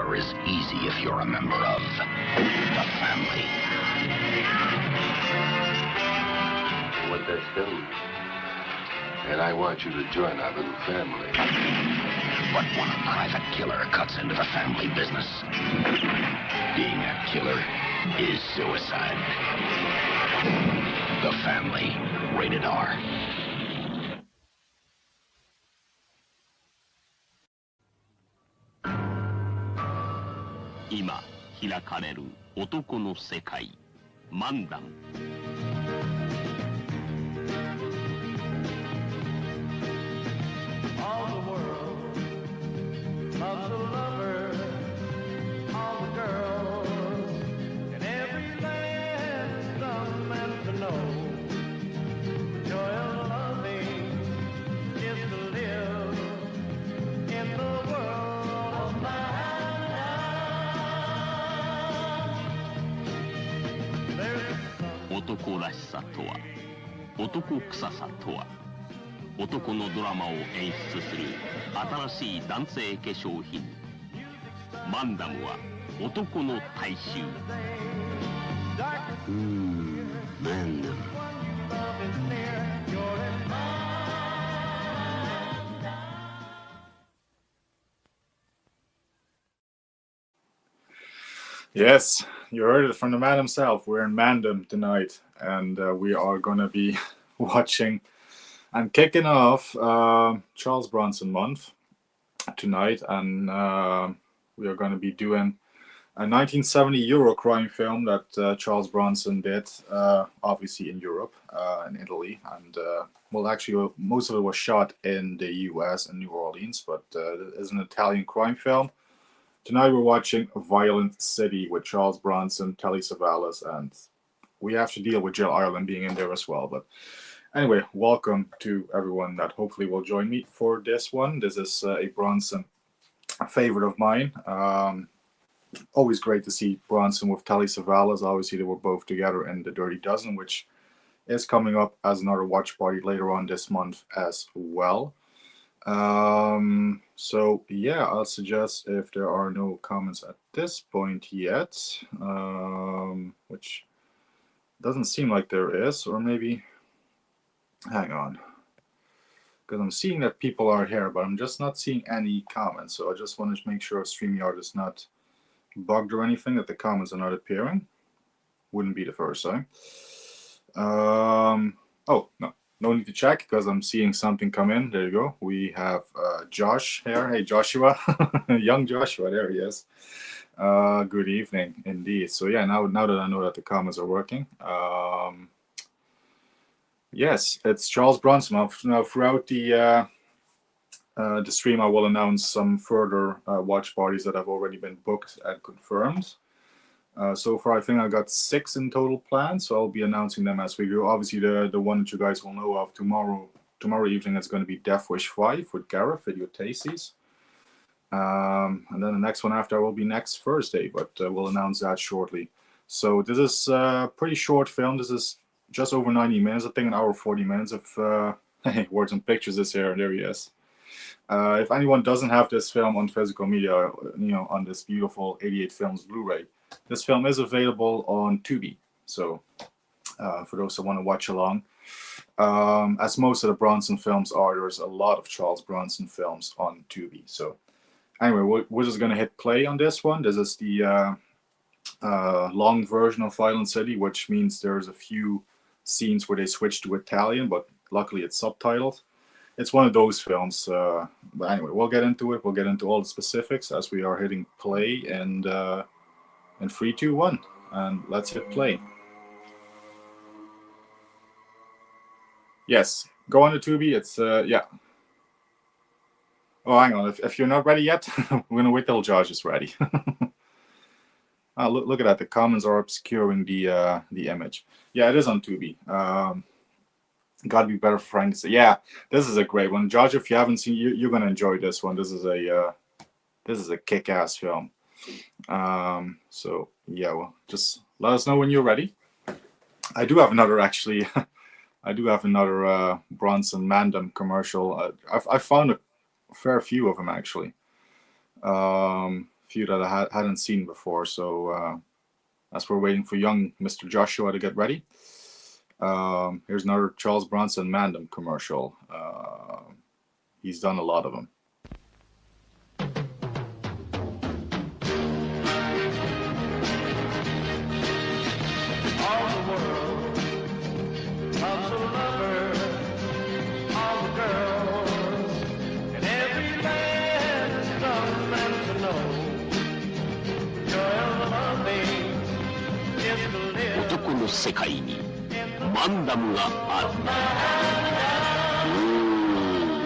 murder is easy if you're a member of the family. What that film, and I want you to join our little family. But when a private killer cuts into the family business, being a killer is suicide. The Family, rated R. 今開かれる男の世界、漫談。男らしさとは、男臭さとは、男のドラマを演出する新しい男性化粧品。マンダムは男の大衆。マンダム。Yes, you heard it from the man himself. We're in Mandem tonight, and we are going to be watching and kicking off Charles Bronson Month tonight, and we are going to be doing a 1970 Eurocrime film that Charles Bronson did, obviously in Europe, in Italy, and well, actually, most of it was shot in the US and New Orleans, but it is an Italian crime film. Tonight we're watching Violent City with Charles Bronson, Telly Savalas, and we have to deal with Jill Ireland being in there as well. But anyway, welcome to everyone that hopefully will join me for this one. This is a Bronson favorite of mine. Always great to see Bronson with Telly Savalas. Obviously, they were both together in The Dirty Dozen, which is coming up as another watch party later on this month as well. So yeah, I'll suggest if there are no comments at this point yet, which doesn't seem like there is, or maybe, hang on, because I'm seeing that people are here, but I'm just not seeing any comments. So I just want to make sure StreamYard is not bugged or anything, that the comments are not appearing. Wouldn't be the first time. Oh, no need to check because I'm seeing something come in. There you go. We have Josh here. Hey, Joshua. Young Joshua. There he is. Good evening, indeed. So yeah, now that I know that the comments are working. Yes, it's Charles Bronson. Now throughout the stream, I will announce some further watch parties that have already been booked and confirmed. So far, I think I got 6 in total planned, so I'll be announcing them as we go. Obviously, the one that you guys will know of tomorrow evening is going to be Death Wish 5 with Gareth, Video Tasties. And then the next one after will be next Thursday, but we'll announce that shortly. So this is a pretty short film. This is just over 90 minutes, I think an hour 40 minutes of hey, Words and Pictures is here. There he is. If anyone doesn't have this film on physical media, on this beautiful 88 Films Blu-ray, this film is available on Tubi. So for those that want to watch along, as most of the Bronson films are, there's a lot of Charles Bronson films on Tubi. So anyway, we're just going to hit play on this one. This is the long version of Violent City, which means there's a few scenes where they switch to Italian, but luckily it's subtitled. It's one of those films. But anyway, we'll get into it. We'll get into all the specifics as we are hitting play and in 3, 2, 1, and let's hit play. Yes, go on to Tubi. It's yeah. Oh, hang on. If you're not ready yet, we're gonna wait till Josh is ready. Look at that. The comments are obscuring the image. Yeah, it is on Tubi. Gotta be better for Frank to say. Yeah, this is a great one, Josh. If you haven't seen, you're gonna enjoy this one. This is a kick-ass film. So yeah, well, just let us know when you're ready. I do have another actually. I do have another Bronson Mandem commercial. I found a fair few of them actually. few that I hadn't seen before. So as we're waiting for young Mr. Joshua to get ready, here's another Charles Bronson Mandem commercial. He's done a lot of them. Otoko no sekai ni Mandam ga aru.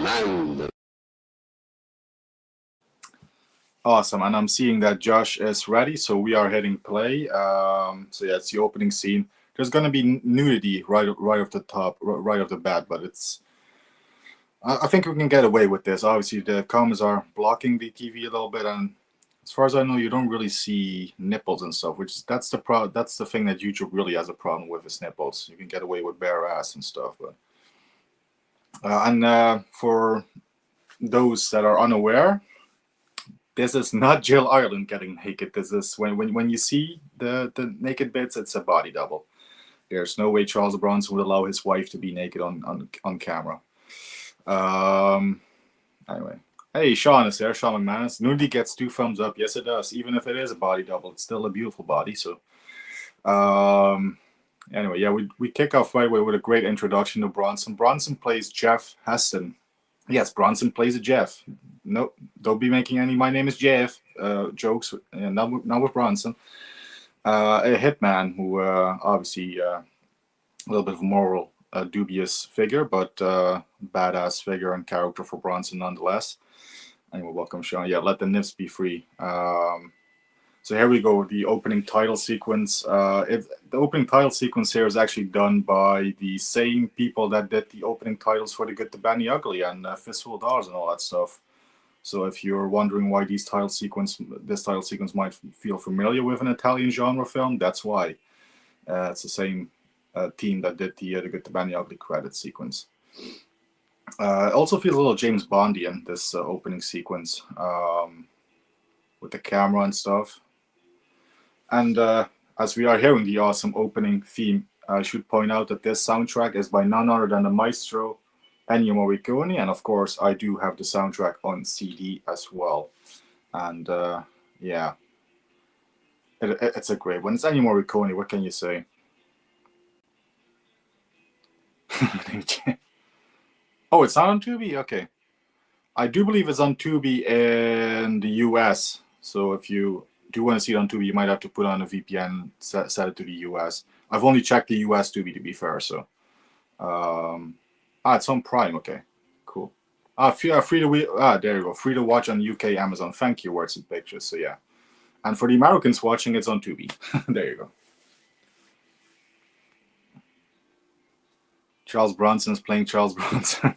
Mandam. Awesome, and I'm seeing that Josh is ready, so we are hitting play. So yeah, it's the opening scene. There's gonna be nudity right off the top, right off the bat, but it's. I think we can get away with this. Obviously, the cameras are blocking the TV a little bit, and as far as I know, you don't really see nipples and stuff. That's the thing that YouTube really has a problem with is nipples. You can get away with bare ass and stuff, but. For those that are unaware, this is not Jill Ireland getting naked. This is when you see the naked bits, it's a body double. There's no way Charles Bronson would allow his wife to be naked on camera. Anyway, hey, Sean is there. Sean McManus. Nudity gets 2 thumbs up. Yes, it does. Even if it is a body double, it's still a beautiful body. So, anyway, yeah, we kick off right away with a great introduction to Bronson. Bronson plays Jeff Heston. Yes, Bronson plays a Jeff. No, don't be making any "my name is Jeff" jokes. Not with Bronson. A hitman who obviously a little bit of a moral dubious figure, but badass figure and character for Bronson nonetheless. Anyway, welcome, Sean. Yeah, let the nymphs be free. So here we go, the opening title sequence. The opening title sequence here is actually done by the same people that did the opening titles for The Good, the Bad, and the Ugly and Fistful of Dollars and all that stuff. So if you're wondering why this title sequence might feel familiar with an Italian genre film, that's why. It's the same team that did the Good, the Bad, and the Ugly credit sequence. It also feels a little James Bondian, this opening sequence, with the camera and stuff. And as we are hearing the awesome opening theme, I should point out that this soundtrack is by none other than the maestro Ennio Morricone, and of course I do have the soundtrack on CD as well. And yeah, it's a great one. It's Ennio Morricone, what can you say? Oh, it's not on Tubi? Okay. I do believe it's on Tubi in the US, so if you do want to see it on Tubi, you might have to put on a VPN, set it to the US. I've only checked the US Tubi, to be fair, so. It's on Prime, okay. Cool. Free to there you go. Free to watch on UK Amazon. Thank you, Words and Pictures, so yeah. And for the Americans watching, it's on Tubi. There you go. Charles Bronson is playing Charles Bronson.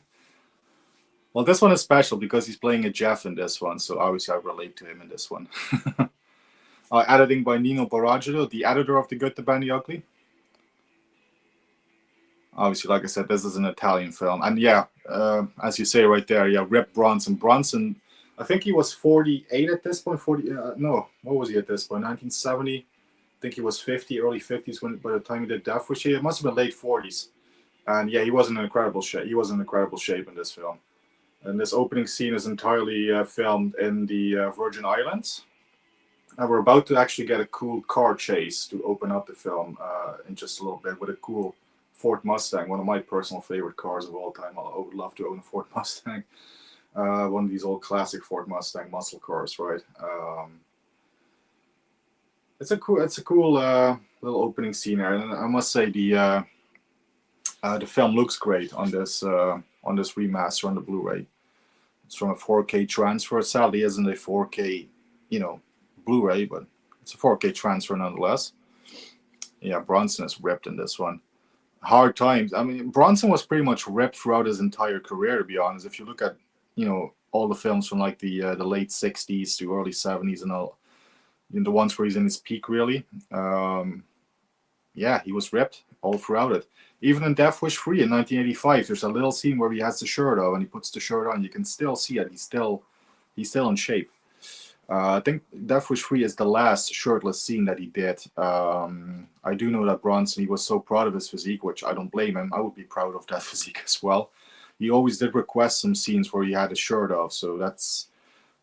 Well, this one is special because he's playing a Jeff in this one, so obviously I relate to him in this one. Editing by Nino Boraggio, the editor of The Good, the Bad, and the Ugly. Obviously, like I said, this is an Italian film. And yeah, as you say right there, yeah, Rip Bronson. Bronson, I think he was 48 at this point. No, what was he at this point? 1970? I think he was 50, early 50s by the time he did Death Wish. It must have been late 40s. And yeah, he was in incredible shape. He was in incredible shape in this film. And this opening scene is entirely filmed in the Virgin Islands. And we're about to actually get a cool car chase to open up the film in just a little bit with a cool Ford Mustang, one of my personal favorite cars of all time. I would love to own a Ford Mustang. One of these old classic Ford Mustang muscle cars, right? It's a cool little opening scene here, and I must say the film looks great on this remaster on the Blu-ray. It's from a 4K transfer. Sadly, isn't a 4K, Blu-ray, but it's a 4K transfer nonetheless. Yeah, Bronson is ripped in this one. Hard times. I mean, Bronson was pretty much ripped throughout his entire career, to be honest. If you look at, all the films from like the late 60s to early 70s and all, the ones where he's in his peak, really. Yeah, he was ripped all throughout it. Even in Death Wish 3 in 1985, there's a little scene where he has the shirt off and he puts the shirt on. You can still see it. He's still in shape. I think Death Wish 3 is the last shirtless scene that he did. I do know that Bronson, he was so proud of his physique, which I don't blame him. I would be proud of that physique as well. He always did request some scenes where he had his shirt off, so that's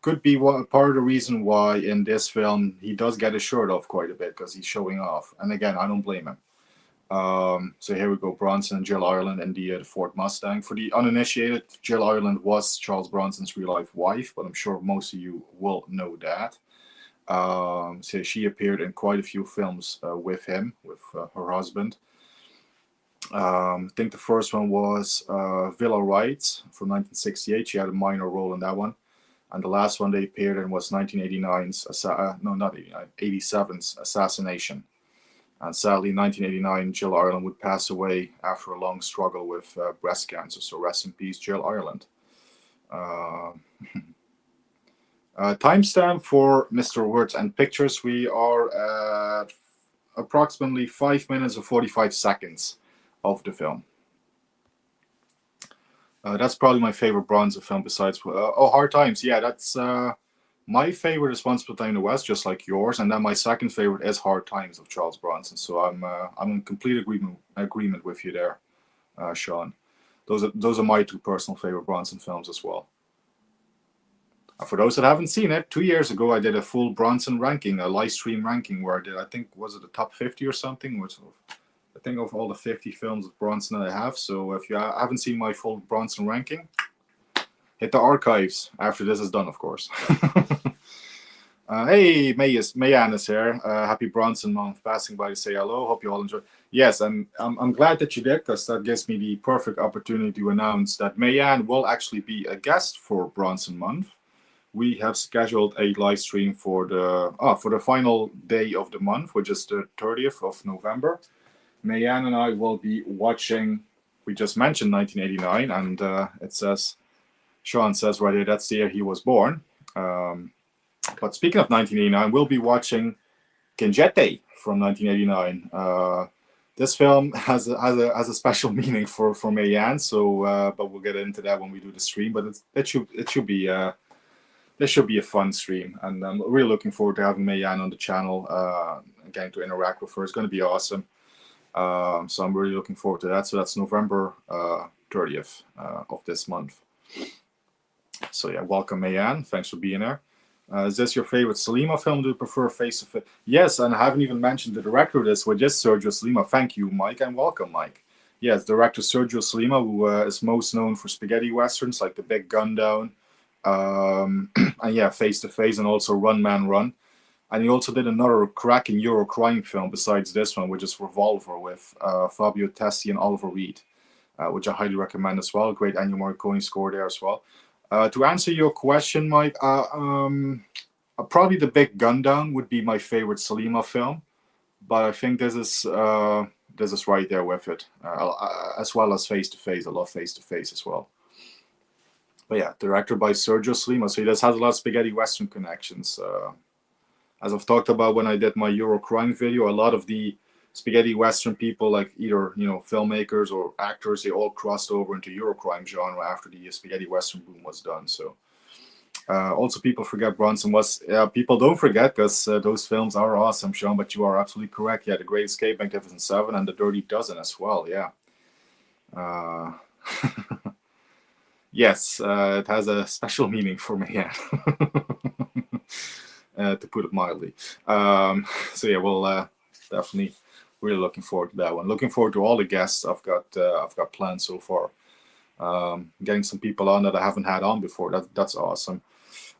could be part of the reason why in this film he does get his shirt off quite a bit, because he's showing off. And again, I don't blame him. So here we go, Bronson and Jill Ireland in the Ford Mustang. For the uninitiated, Jill Ireland was Charles Bronson's real-life wife, but I'm sure most of you will know that. So she appeared in quite a few films with him, with her husband. I think the first one was Villa Rights from 1968. She had a minor role in that one. And the last one they appeared in was 1989's, 87's Assassination. And sadly, in 1989, Jill Ireland would pass away after a long struggle with breast cancer. So rest in peace, Jill Ireland. Timestamp for Mr. Words and Pictures. We are at approximately 5 minutes and 45 seconds of the film. That's probably my favorite Bronson film besides... Hard Times. Yeah, that's... my favorite is Once Upon a Time in the West, just like yours, and then my second favorite is Hard Times of Charles Bronson. So I'm in complete agreement with you there, Sean. Those are my two personal favorite Bronson films as well. For those that haven't seen it, 2 years ago I did a full Bronson ranking, a live stream ranking, where I did, I think, was it the top 50 or something? Which I think of all the 50 films of Bronson that I have. So if you haven't seen my full Bronson ranking, hit the archives after this is done, of course. Hey, Mayan is here. Happy Bronson Month. Passing by to say hello. Hope you all enjoy. Yes, and I'm glad that you did, because that gives me the perfect opportunity to announce that Mayan will actually be a guest for Bronson Month. We have scheduled a live stream for the final day of the month, which is the 30th of November. Mayan and I will be watching. We just mentioned 1989, and it says. Sean says right here, that's the year he was born. But speaking of 1989, we'll be watching Kinjete from 1989. This film has a special meaning for Mayan, so but we'll get into that when we do the stream. But it should be a fun stream, and I'm really looking forward to having Mayan on the channel, getting to interact with her. It's going to be awesome. So I'm really looking forward to that. So that's November 30th of this month. So yeah, welcome Mayan. Thanks for being there. Is this your favorite Sollima film? Do you prefer face-to-face? Yes, and I haven't even mentioned the director of this, which is Sergio Sollima. Thank you, Mike, and welcome, Mike. Yes, director Sergio Sollima, who is most known for spaghetti westerns like The Big Gundown, and yeah, Face-to-Face, and also Run Man Run. And he also did another cracking Eurocrime film besides this one, which is Revolver, with Fabio Tessi and Oliver Reed, which I highly recommend as well. Great Ennio Morricone score there as well. To answer your question, Mike, probably The Big Gundown would be my favorite Sollima film, but I think this is right there with it, as well as Face-to-Face. I love Face-to-Face as well. But yeah, directed by Sergio Sollima, so he has a lot of spaghetti western connections. As I've talked about when I did my Eurocrime video, a lot of the spaghetti western people, like either filmmakers or actors, they all crossed over into Eurocrime genre after the spaghetti western boom was done. So also people forget Bronson was people don't forget, because those films are awesome, Sean. But you are absolutely correct. Yeah, The Great Escape, Magnificent Seven, and The Dirty Dozen as well. Yeah. Yes, it has a special meaning for me. Yeah. To put it mildly. So yeah, we'll definitely. Really looking forward to that one. Looking forward to all the guests I've got planned so far. Getting some people on that I haven't had on before. That's awesome.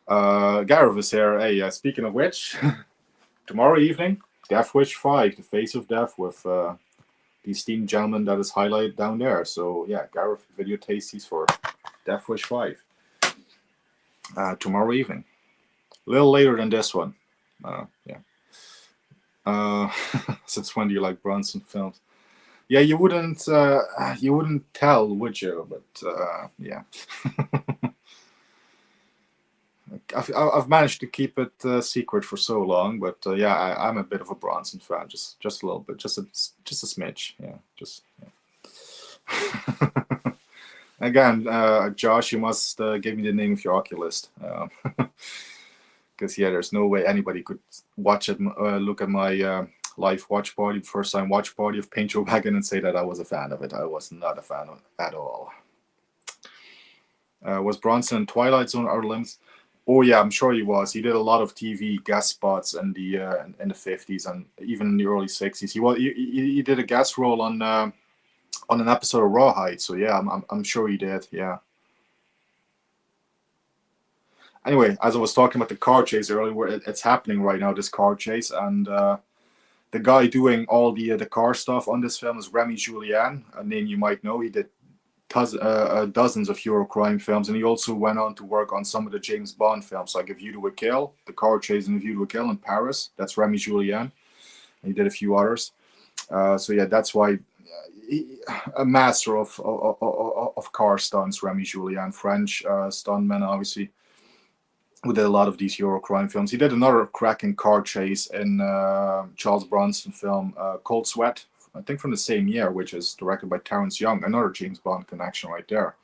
Gareth is here. Hey, speaking of which, tomorrow evening, Death Wish 5, The Face of Death, with the esteemed gentleman that is highlighted down there. So yeah, Gareth, video tasties for Death Wish 5 tomorrow evening. A little later than this one. Yeah. Since when do you like Bronson films? Yeah, you wouldn't tell, would you? But yeah, I've managed to keep it secret for so long. But yeah, I'm a bit of a Bronson fan, just a little bit, just a smidge. Yeah, just. Yeah. Again, Josh, you must give me the name of your oculist. Because yeah, there's no way anybody could watch it, look at my live watch party, first time watch party of Paint Your Wagon, and say that I was a fan of it. I was not a fan of it at all. Was Bronson in Twilight Zone Outer Limits? Oh yeah, I'm sure he was. He did a lot of TV guest spots in the 50s and even in the early 60s. He did a guest role on an episode of Rawhide. So yeah, I'm sure he did. Yeah. Anyway, as I was talking about the car chase earlier, it's happening right now. This car chase, and the guy doing all the car stuff on this film is Remy Julian, a name you might know. He did dozens of Eurocrime films, and he also went on to work on some of the James Bond films, like A View to a Kill, The Car Chase in A View to a Kill in Paris. That's Remy Julian. He did a few others. So yeah, that's why a master of car stunts, Remy Julian, French stuntman, obviously, who did a lot of these Eurocrime films. He did another cracking car chase in Charles Bronson film Cold Sweat, I think from the same year, which is directed by Terrence Young. Another James Bond connection right there.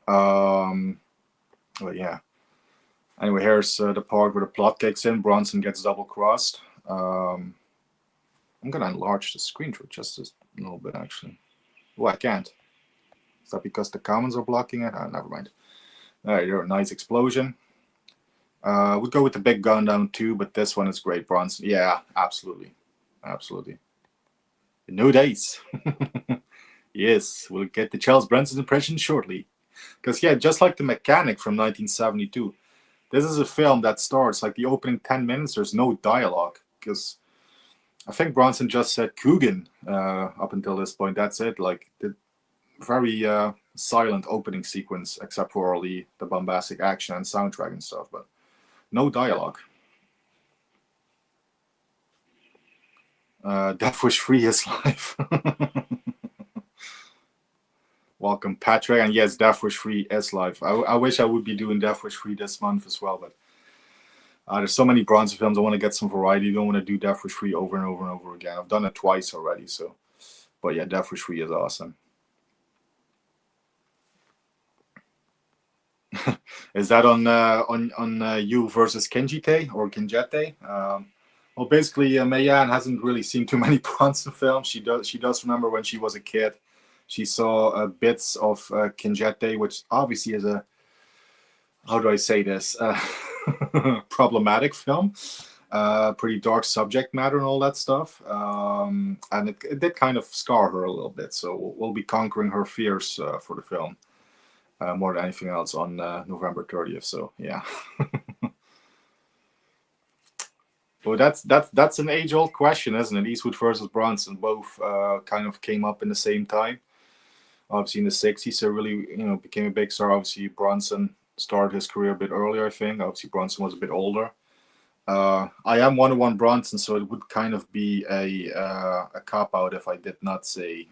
But yeah. Anyway, here's the part where the plot kicks in. Bronson gets double-crossed. I'm going to enlarge the screen for just a little bit, actually. Oh, I can't. Is that because the comments are blocking it? Never mind. All right, there, a nice explosion. We'd go with the big gun down too, but this one is great. Bronson. Yeah, absolutely. Absolutely. No days. Yes, we'll get the Charles Bronson impression shortly. Because, yeah, just like The Mechanic from 1972, this is a film that starts, like the opening 10 minutes, there's no dialogue. Because I think Bronson just said Coogan up until this point. That's it. Like, the very silent opening sequence, except for all the bombastic action and soundtrack and stuff. But no dialogue. Death Wish Free is live. Welcome, Patrick. And yes, Death Wish Free is live. I wish I would be doing Death Wish Free this month as well, but there's so many Bronson films. I want to get some variety. I don't want to do Death Wish Free over and over and over again. I've done it twice already, so. But yeah, Death Wish Free is awesome. Is that on You versus Kinjite or Kinjete? Well, basically, Mayan hasn't really seen too many Bronson films. She does remember when she was a kid. She saw bits of Kinjete, which obviously is a, how do I say this, problematic film. Pretty dark subject matter and all that stuff. And it did kind of scar her a little bit. So we'll be conquering her fears for the film more than anything else on November 30th. So, yeah. Well, that's an age-old question, isn't it? Eastwood versus Bronson, both kind of came up in the same time. Obviously in the 60s, so really, became a big star. Obviously, Bronson started his career a bit earlier, I think. Obviously, Bronson was a bit older. I am 101 Bronson, so it would kind of be a cop-out if I did not say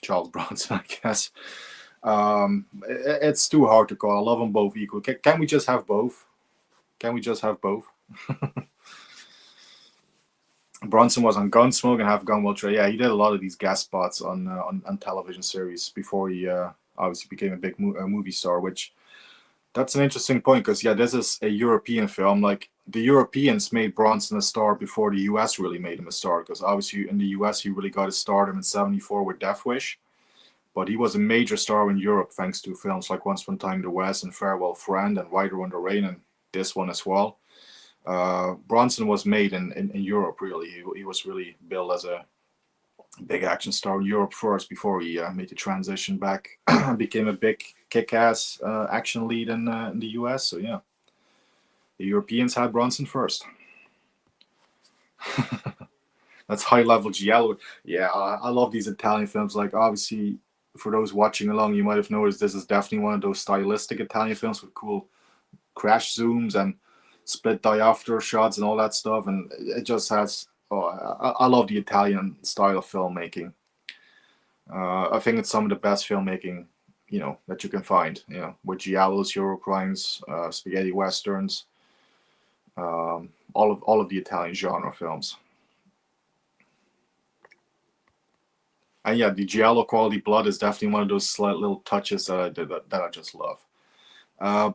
Charles Bronson, I guess. It's too hard to call. I love them both equal. Can we just have both? Can we just have both? Bronson was on Gunsmoke and Have Gun Will Trail. Yeah, he did a lot of these guest spots on television series before he obviously became a big movie star, which that's an interesting point because, yeah, this is a European film. Like, the Europeans made Bronson a star before the US really made him a star, because obviously in the US he really got his stardom in 74 with Death Wish. But he was a major star in Europe thanks to films like Once Upon a Time in the West and Farewell Friend and Rider Under Rain and this one as well. Bronson was made in Europe, really. He was really billed as a big action star in Europe first before he made the transition back, became a big kick-ass action lead in the US. So, yeah, the Europeans had Bronson first. That's high-level giallo. Yeah, I love these Italian films. Like, obviously, for those watching along, you might have noticed this is definitely one of those stylistic Italian films with cool crash zooms and split diopter shots and all that stuff, and it just has. I love the Italian style of filmmaking. I think it's some of the best filmmaking, that you can find. With giallos, Eurocrimes, spaghetti westerns, all of the Italian genre films. And yeah, the giallo quality blood is definitely one of those slight little touches that I just love.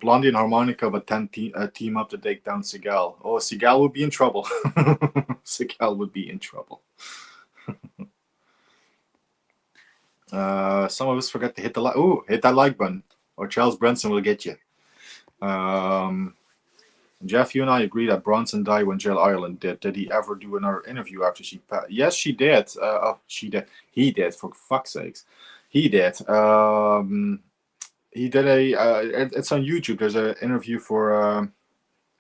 Blondie and Harmonica, but 10 team up to take down Seagal. Oh, Seagal would be in trouble. Seagal would be in trouble. Some of us forget to hit the like. Oh, hit that like button, or Charles Bronson will get you. Jeff, you and I agree that Bronson died when Jill Ireland did. Did he ever do another interview after she passed? Yes, she did. She did. He did. For fuck's sakes, he did. He did it's on YouTube. There's an interview for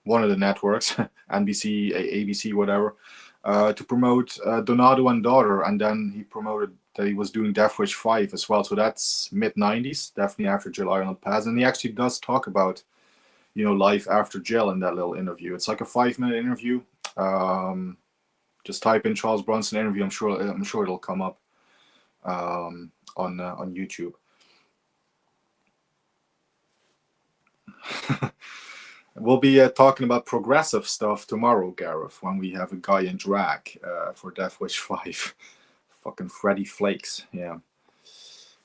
one of the networks, NBC, ABC, whatever, to promote Donato and Daughter, and then he promoted that he was doing Death Wish 5 as well. So that's mid-90s, definitely after Jill Ireland passed. And he actually does talk about, life after Jill in that little interview. It's like a 5-minute interview. Just type in Charles Bronson interview. I'm sure it'll come up on YouTube. We'll be talking about progressive stuff tomorrow, Gareth, when we have a guy in drag for Death Wish 5. Fucking Freddy Flakes, yeah.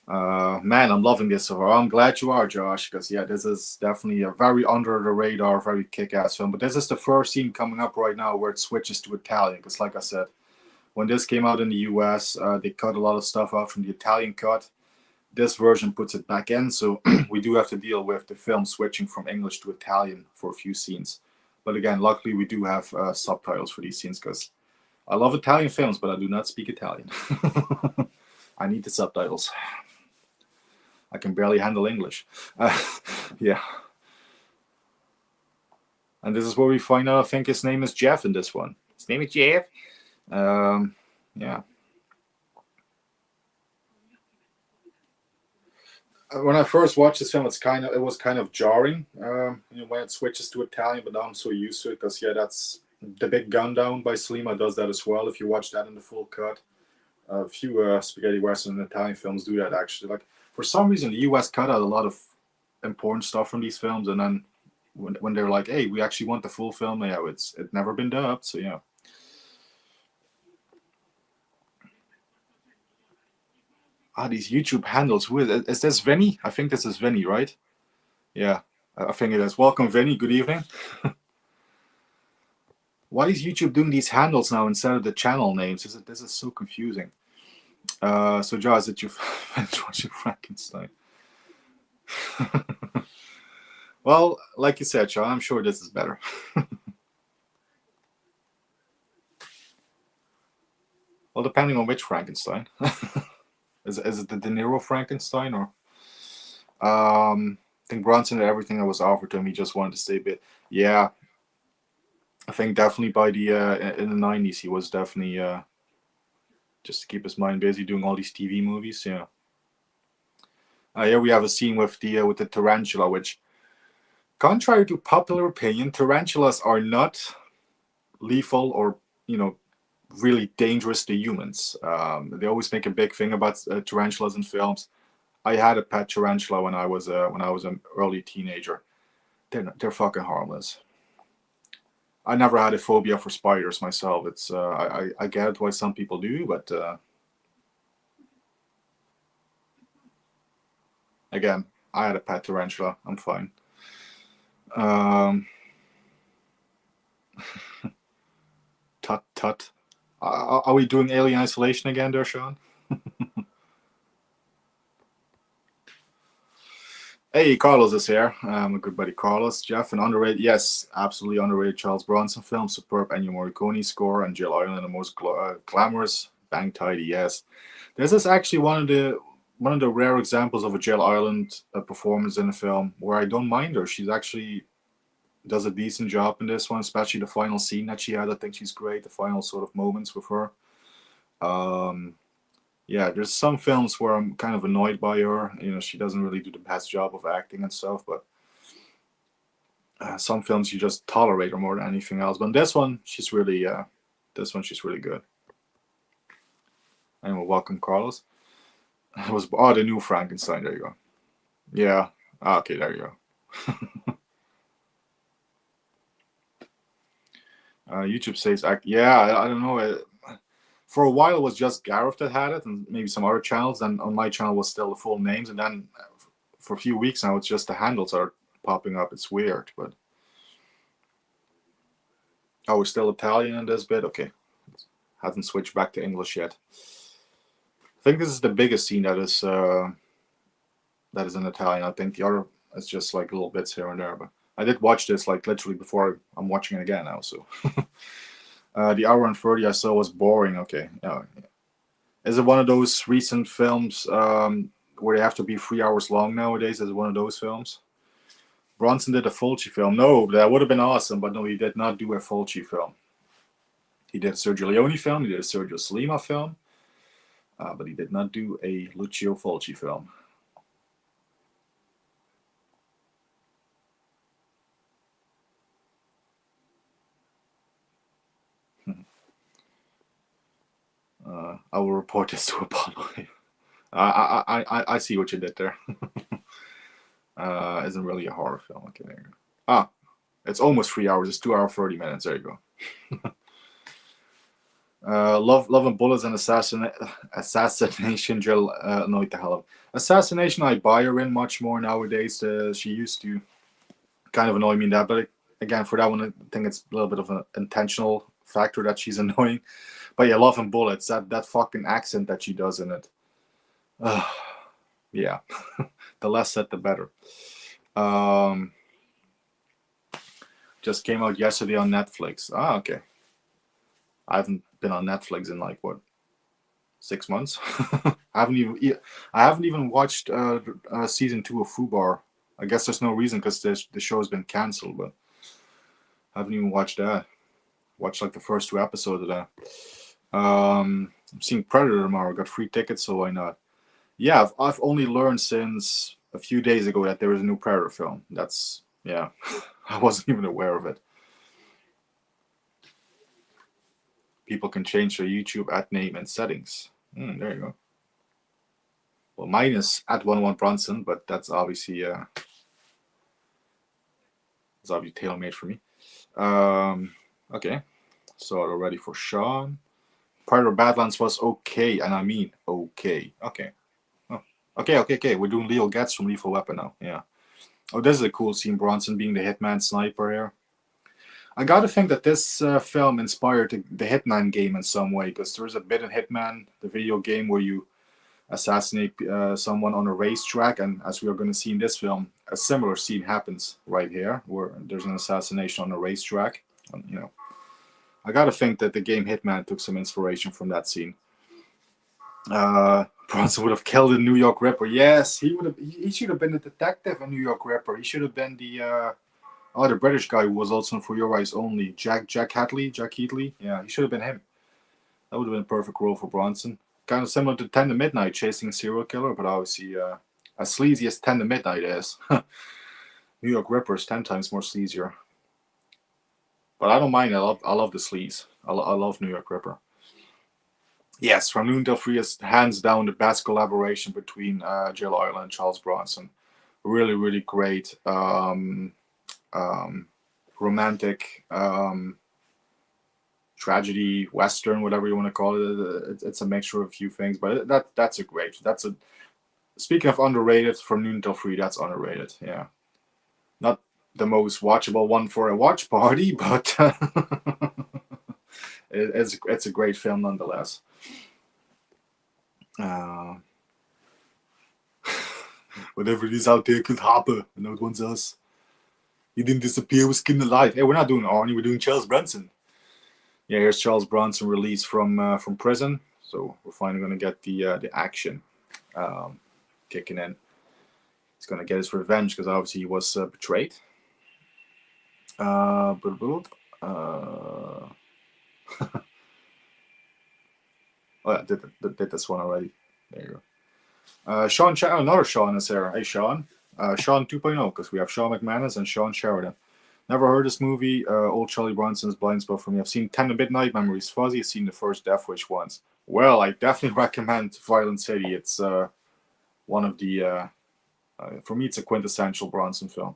Man, I'm loving this so far. I'm glad you are, Josh, because this is definitely a very under the radar, very kick-ass film. But this is the first scene coming up right now where it switches to Italian, because like I said, when this came out in the US, they cut a lot of stuff out from the Italian cut. This version puts it back in, so we do have to deal with the film switching from English to Italian for a few scenes. But again, luckily we do have subtitles for these scenes, because I love Italian films, but I do not speak Italian. I need the subtitles. I can barely handle English. Yeah. And this is where we find out, I think his name is Jeff in this one. His name is Jeff. Yeah. When I first watched this film, it was kind of jarring, when it switches to Italian, but now I'm so used to it, because that's the big Gundown by Sollima does that as well. If you watch that in the full cut, a few spaghetti western and Italian films do that actually. Like, for some reason, the US cut out a lot of important stuff from these films, and then when they're like, "Hey, we actually want the full film," it's never been dubbed, so yeah. These YouTube handles. Who is this? Vinny? I think this is Vinny, right? Yeah, I think it is. Welcome, Vinny. Good evening. Why is YouTube doing these handles now instead of the channel names? This is so confusing. So, Josh, did you finish watching Frankenstein? Well, like you said, Sean, I'm sure this is better. Well, depending on which Frankenstein. Is it the De Niro Frankenstein, or I think Bronson did everything that was offered to him. He just wanted to stay a bit. Yeah, I think definitely by the in the 90s he was definitely just to keep his mind busy doing all these TV movies. Yeah. Here we have a scene with the tarantula, which, contrary to popular opinion, tarantulas are not lethal or really dangerous to humans. They always make a big thing about tarantulas in films. I had a pet tarantula when I was an early teenager. They're fucking harmless. I never had a phobia for spiders myself. It's I get why some people do, but again, I had a pet tarantula. I'm fine. Tut tut. Are we doing Alien Isolation again there, Sean? Hey, Carlos is here. A good buddy Carlos. Jeff, an underrated, yes, absolutely underrated Charles Bronson film. Superb Ennio Morricone score, and Jill Ireland, the most glamorous, bang tidy, yes. This is actually one of the rare examples of a Jill Ireland performance in a film where I don't mind her. She's actually does a decent job in this one, especially the final scene that she had. I think she's great. The final sort of moments with her. Yeah, there's some films where I'm kind of annoyed by her. She doesn't really do the best job of acting and stuff. But some films you just tolerate her more than anything else. But in this one, she's really good. Anyway, welcome, Carlos. It was the new Frankenstein. There you go. Yeah. Okay, there you go. YouTube says, yeah, I don't know. For a while, it was just Gareth that had it, and maybe some other channels. And on my channel was still the full names. And then for a few weeks now, it's just the handles are popping up. It's weird, but oh, we're still Italian in this bit. Okay, hasn't switched back to English yet. I think this is the biggest scene that is in Italian. I think the other is just like little bits here and there. But I did watch this like literally before I'm watching it again now. So the hour and 30 I saw was boring. Okay, is it one of those recent films where they have to be 3 hours long nowadays? Is it one of those films? Bronson did a Fulci film. No, that would have been awesome, but no, he did not do a Fulci film. He did a Sergio Leone film. He did a Sergio Sollima film. But he did not do a Lucio Fulci film. I will report this to Apollo. I see what you did there. Isn't really a horror film. Okay, there you go. Ah, it's almost 3 hours. It's 2 hours 30 minutes. There you go. Love and Bullets and Assassination. Jill annoyed the hell out. Assassination, I buy her in much more nowadays. She used to kind of annoy me in that, but again, for that one, I think it's a little bit of an intentional factor that she's annoying. But yeah, Love and Bullets, that fucking accent that she does in it. Yeah, the less said, the better. Just came out yesterday on Netflix. Ah, okay. I haven't been on Netflix in like what, 6 months. I haven't even watched season 2 of Fubar. I guess there's no reason because the show's been cancelled, but I haven't even watched that. Watched like the first 2 episodes of that. I'm seeing Predator tomorrow. Got free tickets, so why not? Yeah, I've only learned since a few days ago that there is a new Predator film. That's, yeah, I wasn't even aware of it. People can change their YouTube at name and settings. There you go. Well, mine is at 11 Bronson, but that's obviously tailor-made for me. Okay, so ready for Sean. Part of Badlands was okay, and I mean okay. Okay. Oh. Okay. We're doing Leo Getz from Lethal Weapon now. Yeah. Oh, this is a cool scene. Bronson being the hitman sniper here. I gotta think that this film inspired the Hitman game in some way, because there's a bit in Hitman, the video game, where you assassinate someone on a racetrack, and as we are going to see in this film, a similar scene happens right here, where there's an assassination on a racetrack. You know, I gotta think that the game Hitman took some inspiration from that scene. Bronson would have killed the New York Ripper. Yes, he would have. He should have been the detective in New York Ripper. He should have been the British guy who was also For Your Eyes Only. Jack Heatley. Yeah, he should have been him. That would have been a perfect role for Bronson. Kind of similar to 10 to Midnight, chasing a serial killer, but obviously as sleazy as 10 to Midnight is. New York Ripper is 10 times more sleazier. But I don't mind. I love the sleaze. I love New York Ripper. Yes, From Noon Till 3 is hands down the best collaboration between Jill Ireland and Charles Bronson. Really, really great. Romantic tragedy, western, whatever you want to call it. It's a mixture of a few things, but that's a great. Speaking of underrated, From Noon Till 3, that's underrated. Yeah, not the most watchable one for a watch party, but it's a great film nonetheless. Whatever it is out there could happen. I know it wants us. He didn't disappear, was skinned alive. Hey, we're not doing Arnie, we're doing Charles Bronson. Yeah, here's Charles Bronson released from prison. So we're finally going to get the action kicking in. He's going to get his revenge because obviously he was betrayed. Oh, yeah, did this one already. There you go. Sean, another Sean is here. Hey, Sean. Sean 2.0, because we have Sean McManus and Sean Sheridan. Never heard this movie. Old Charlie Bronson's blind spot for me. I've seen 10 to Midnight, Memories Fuzzy. I've seen the first Death Wish once. Well, I definitely recommend Violent City. It's one of the, for me, it's a quintessential Bronson film.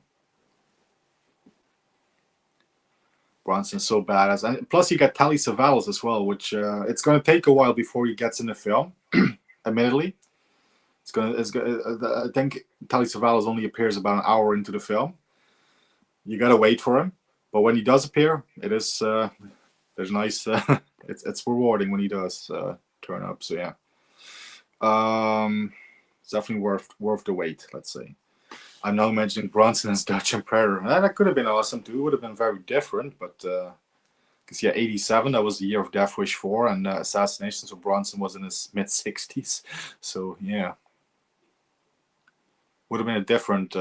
Bronson's so badass. And plus, you got Telly Savalas as well, which it's going to take a while before he gets in the film, admittedly. I think Telly Savalas only appears about an hour into the film. you gotta wait for him. But when he does appear, it is there's nice. It's rewarding when he does turn up. So yeah, it's definitely worth the wait. Let's say. I'm now mentioning Bronson as Dutch Emperor. That could have been awesome too. It would have been very different, but because yeah, 87, that was the year of Death Wish 4 and Assassination. So Bronson was in his mid 60s. So yeah, would have been a different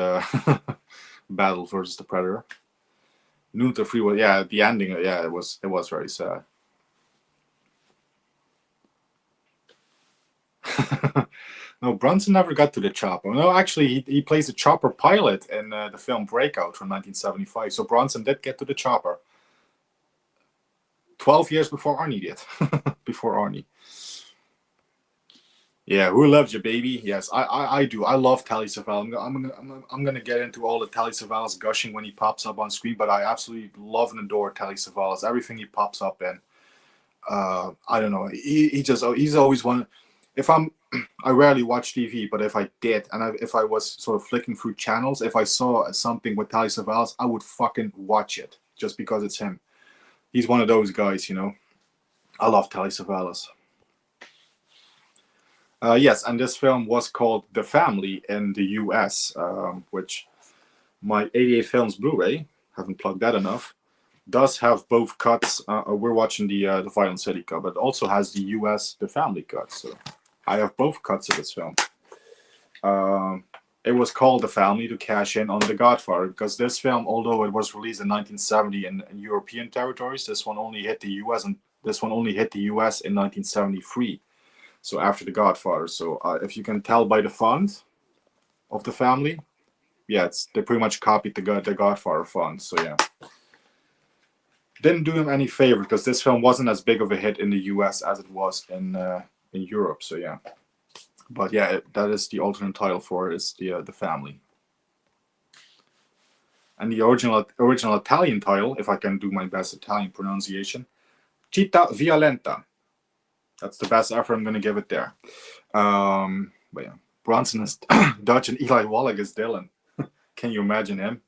battle versus the Predator. Noon to Free was, yeah, the ending, yeah, it was very sad. No, Bronson never got to the chopper. No, actually, he plays a chopper pilot in the film Breakout from 1975. So Bronson did get to the chopper 12 years before Arnie did. Before Arnie. Yeah, who loves you, baby? Yes, I do. I love Telly Savalas. I'm gonna get into all the Telly Savalas gushing when he pops up on screen, but I absolutely love and adore Telly Savalas. Everything he pops up in. I don't know. He's always one. I rarely watch TV, but if I did, and if I was sort of flicking through channels, if I saw something with Telly Savalas, I would fucking watch it just because it's him. He's one of those guys, you know. I love Telly Savalas. Yes, and this film was called The Family in the US, which my 88 Films Blu-ray, haven't plugged that enough, does have both cuts. We're watching the Violent City cut, but it also has the US The Family cut. So I have both cuts of this film. It was called The Family to cash in on The Godfather, because this film, although it was released in 1970 in European territories, this one only hit the US in 1973. So after The Godfather. So if you can tell by the font of The Family, yeah, they pretty much copied the Godfather font. So yeah, didn't do him any favor because this film wasn't as big of a hit in the US as it was in Europe. So yeah, but yeah, that is the alternate title for it, is the Family. And the original Italian title, if I can do my best Italian pronunciation, Città Violenta. That's the best effort I'm going to give it there. But yeah, Bronson is Dutch and Eli Wallach is Dylan. Can you imagine him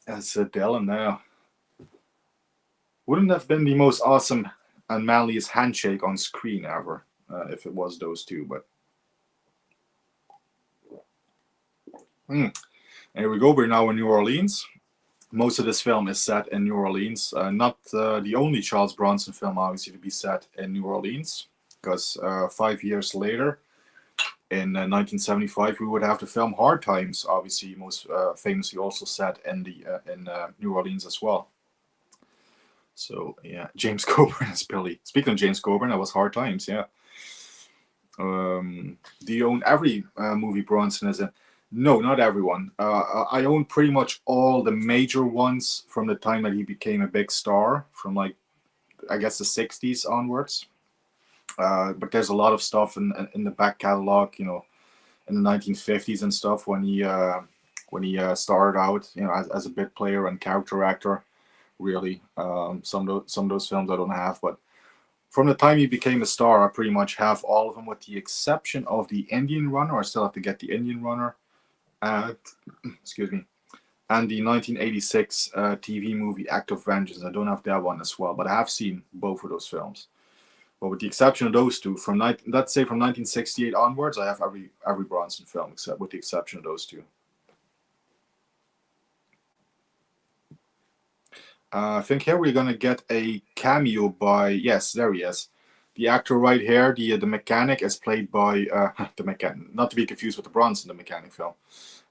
as Dylan there? Wouldn't have been the most awesome and manliest handshake on screen ever if it was those two. But here we go. We're now in New Orleans. Most of this film is set in New Orleans. Not the only Charles Bronson film, obviously, to be set in New Orleans, because 5 years later, in 1975, we would have the film Hard Times, obviously, most famously also set in New Orleans as well. So yeah, James Coburn is Billy. Speaking of James Coburn, that was Hard Times. Yeah. Do you own every movie Bronson is in? No, not everyone. I own pretty much all the major ones from the time that he became a big star, from like, I guess, the 60s onwards. But there's a lot of stuff in the back catalog, you know, in the 1950s and stuff when he started out, you know, as a bit player and character actor. Really, some of those films I don't have, but from the time he became a star, I pretty much have all of them, with the exception of the Indian Runner. I still have to get the Indian Runner. Excuse me, and the 1986 TV movie Act of Vengeance. I don't have that one as well, but I have seen both of those films. But with the exception of those two, let's say from 1968 onwards, I have every Bronson film, except with the exception of those two. I think here we're gonna get a cameo by, yes, there he is. The actor right here, the mechanic, is played by the mechanic, not to be confused with the Bronson, the mechanic film.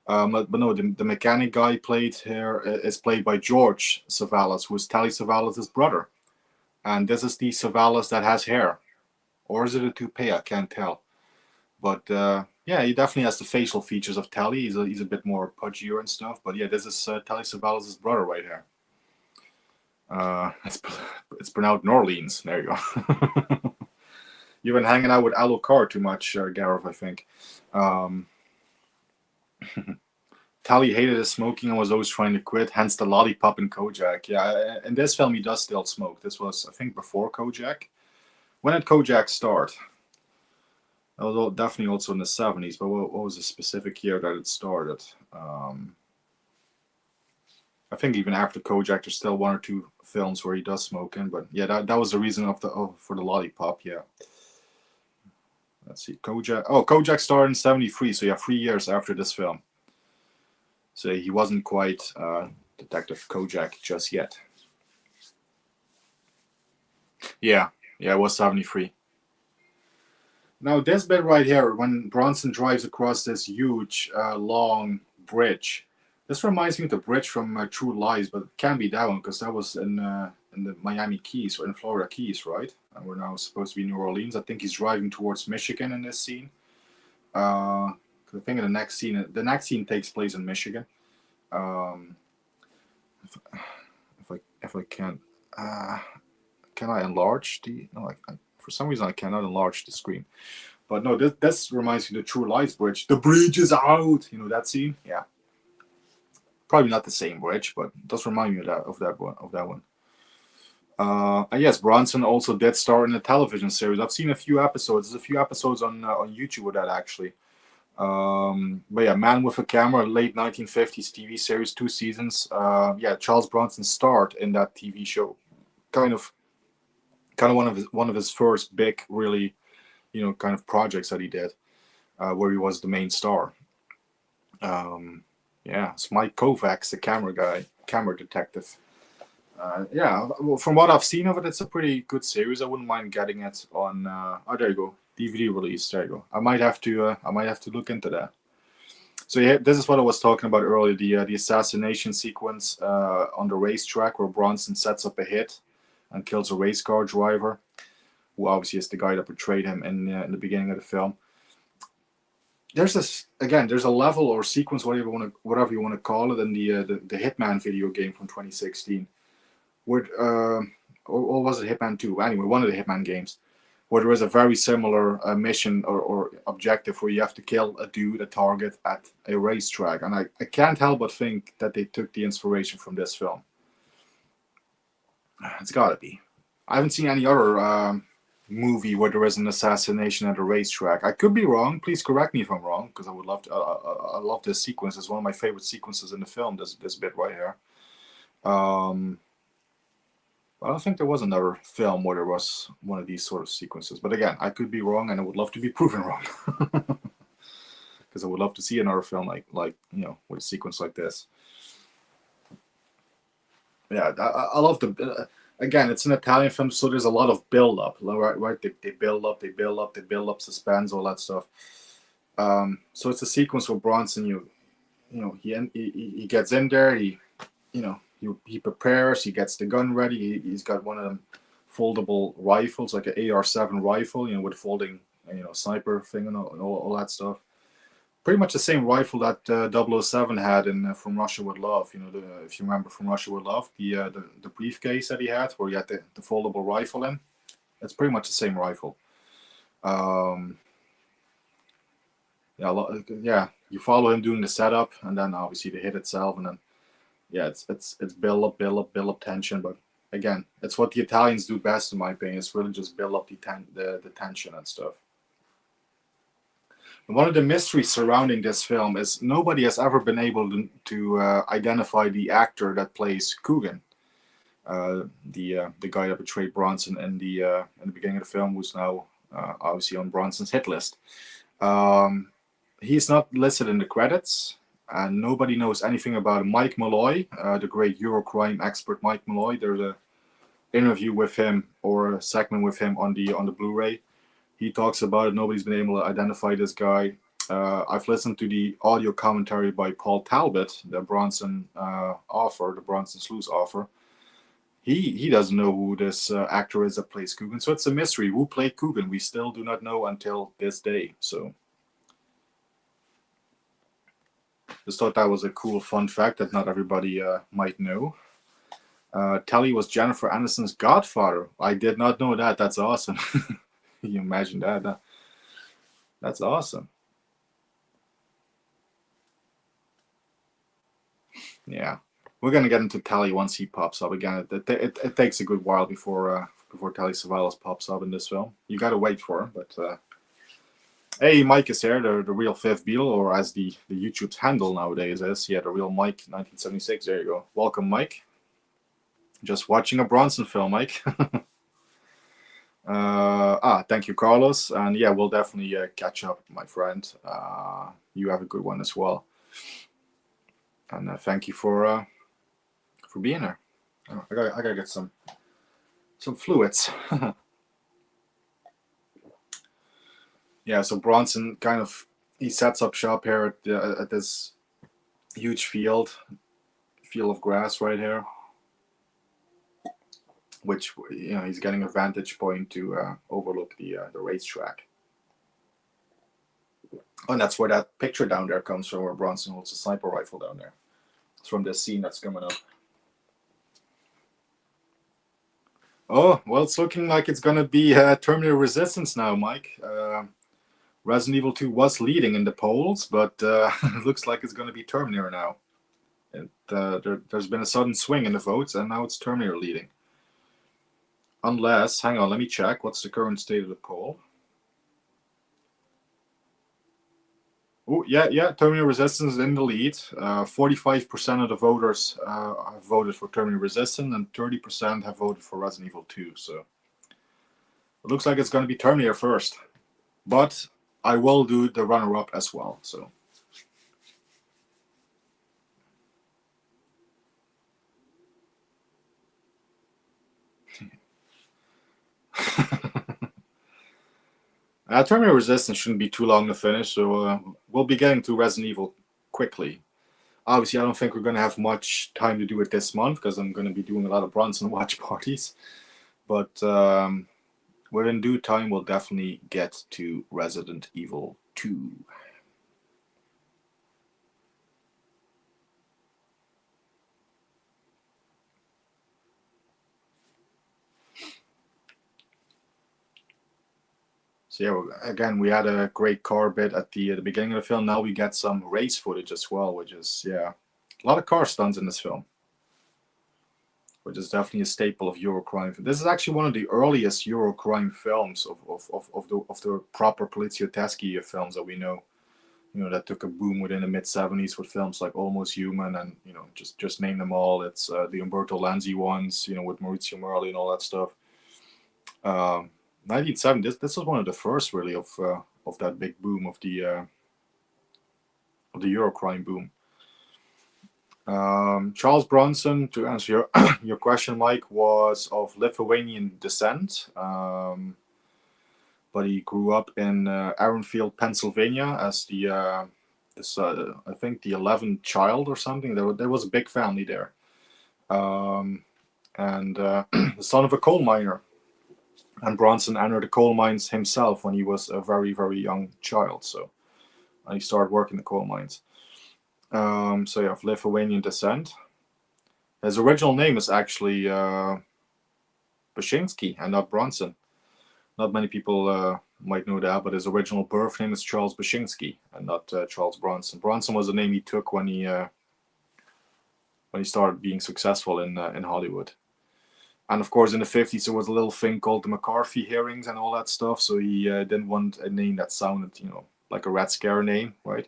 But no, the mechanic guy played here is played by George Savalas, who is Telly Savalas' brother. And this is the Savalas that has hair. Or is it a toupee? I can't tell. But yeah, he definitely has the facial features of Telly. He's a bit more pudgier and stuff. But yeah, this is Telly Savalas' brother right here. It's pronounced Norleans. There you go. You've been hanging out with Alucard too much, Gareth, I think. Telly hated his smoking and was always trying to quit, hence the lollipop in Kojak. Yeah, in this film he does still smoke. This was, I think, before Kojak. When did Kojak start? Although definitely also in the 70s, but what was the specific year that it started? I think even after Kojak, there's still one or two films where he does smoke in. But yeah, that was the reason for the lollipop. Yeah. Let's see, Kojak. Oh, Kojak started in '73, so yeah, 3 years after this film. So he wasn't quite Detective Kojak just yet. Yeah, it was '73. Now this bit right here, when Bronson drives across this huge, long bridge, this reminds me of the bridge from True Lies, but it can't be that one because that was in the Miami Keys or in Florida Keys, right? And we're now supposed to be New Orleans. I think he's driving towards Michigan in this scene. I think in the next scene takes place in Michigan. If I can I enlarge the? No, for some reason I cannot enlarge the screen. But no, this reminds me of the True Lies bridge. The bridge is out. You know that scene? Yeah. Probably not the same bridge, but it does remind me of that one. And yes, Bronson also did star in a television series. I've seen a few episodes. There's a few episodes on YouTube of that actually. But yeah, Man with a Camera, late 1950s TV series, 2 seasons. Yeah, Charles Bronson starred in that TV show. Kind of one of his first big, really, kind of projects that he did, where he was the main star. Yeah, it's Mike Kovacs, the camera detective. Yeah, well, from what I've seen of it, it's a pretty good series. I wouldn't mind getting it on. Oh, there you go, DVD release. There you go. I might have to look into that. So yeah, this is what I was talking about earlier. The assassination sequence on the racetrack where Bronson sets up a hit and kills a race car driver, who obviously is the guy that portrayed him in the beginning of the film. There's a level or sequence, whatever you want to call it, in the Hitman video game from 2016, where or was it Hitman 2? Anyway, one of the Hitman games, where there is a very similar mission or objective where you have to kill a target at a racetrack, and I can't help but think that they took the inspiration from this film. It's gotta be. I haven't seen any other movie where there is an assassination at a racetrack. I could be wrong. Please correct me if I'm wrong, because I would love to. I love this sequence. It's one of my favorite sequences in the film. This bit right here. I don't think there was another film where there was one of these sort of sequences. But again, I could be wrong, and I would love to be proven wrong, because I would love to see another film like with a sequence like this. Yeah, I love the. Again, it's an Italian film, so there's a lot of build-up, right? They build up, suspense, all that stuff. So it's a sequence where Bronson, he gets in there, he prepares, he gets the gun ready, he's got one of them foldable rifles, like an AR-7 rifle, with folding, sniper thing and all that stuff. Pretty much the same rifle that 007 had in From Russia with Love. If you remember From Russia with Love, the briefcase that he had, where he had the foldable rifle in. It's pretty much the same rifle. Yeah, you follow him doing the setup, and then obviously the hit itself, and then it's build up tension. But again, it's what the Italians do best, in my opinion. It's really just build up the tension and stuff. One of the mysteries surrounding this film is nobody has ever been able to identify the actor that plays Coogan, the guy that betrayed Bronson in the beginning of the film, who's now obviously on Bronson's hit list. He's not listed in the credits, and nobody knows anything about him. Mike Malloy, the great Eurocrime expert Mike Malloy. There's an interview with him or a segment with him on the Blu-ray. He talks about it. Nobody's been able to identify this guy. I've listened to the audio commentary by Paul Talbot, the Bronson the Bronson Sleuth author. He doesn't know who this actor is that plays Coogan. So it's a mystery. Who played Coogan? We still do not know until this day. So just thought that was a cool fun fact that not everybody might know. Telly was Jennifer Aniston's godfather. I did not know that. That's awesome. Can you imagine that? That's awesome. Yeah, we're gonna get into Telly once he pops up again. It takes a good while before Telly Savalas pops up in this film. You gotta wait for him, but Hey, Mike is here, the real Fifth Beatle, or as the YouTube's handle nowadays is. Yeah, the real Mike, 1976. There you go. Welcome, Mike. Just watching a Bronson film, Mike. Thank you, Carlos. And yeah, we'll definitely catch up, my friend. You have a good one as well. And thank you for being here. I gotta get some fluids. Yeah, so Bronson he sets up shop here at this huge field of grass right here, which he's getting a vantage point to overlook the racetrack. And that's where that picture down there comes from, where Bronson holds a sniper rifle down there. It's from this scene that's coming up. Oh, well, it's looking like it's going to be Terminator Resistance now, Mike. Resident Evil 2 was leading in the polls, but it looks like it's going to be Terminator now. There's been a sudden swing in the votes, and now it's Terminator leading. Unless, hang on, let me check. What's the current state of the poll? Oh, yeah, Terminator Resistance is in the lead. 45% of the voters have voted for Terminator Resistance, and 30% have voted for Resident Evil 2. So it looks like it's going to be Terminator first. But I will do the runner-up as well, so. Terminator Resistance shouldn't be too long to finish, so we'll be getting to Resident Evil quickly. Obviously, I don't think we're going to have much time to do it this month, because I'm going to be doing a lot of Bronson watch parties. But within due time, we'll definitely get to Resident Evil 2. So yeah, again, we had a great car bit at the beginning of the film. Now we get some race footage as well, which is, yeah, a lot of car stunts in this film, which is definitely a staple of Eurocrime. This is actually one of the earliest Eurocrime films of the proper polizioteschi films that we know. That took a boom within the mid-70s with films like Almost Human and, just name them all. It's the Umberto Lanzi ones, with Maurizio Merli and all that stuff. 1970, this was one of the first, really, of that big boom of the Eurocrime boom. Charles Bronson, to answer your question, Mike, was of Lithuanian descent, but he grew up in Arundel, Pennsylvania, as I think the 11th child or something. There was a big family there, and the son of a coal miner. And Bronson entered the coal mines himself when he was a very, very young child. So he started working the coal mines. So yeah, of Lithuanian descent. His original name is actually Bashinsky and not Bronson. Not many people might know that, but his original birth name is Charles Bashinsky and not Charles Bronson. Bronson was the name he took when he started being successful in Hollywood. And of course, in the 50s, there was a little thing called the McCarthy hearings and all that stuff. So he didn't want a name that sounded, like a Red Scare name, right?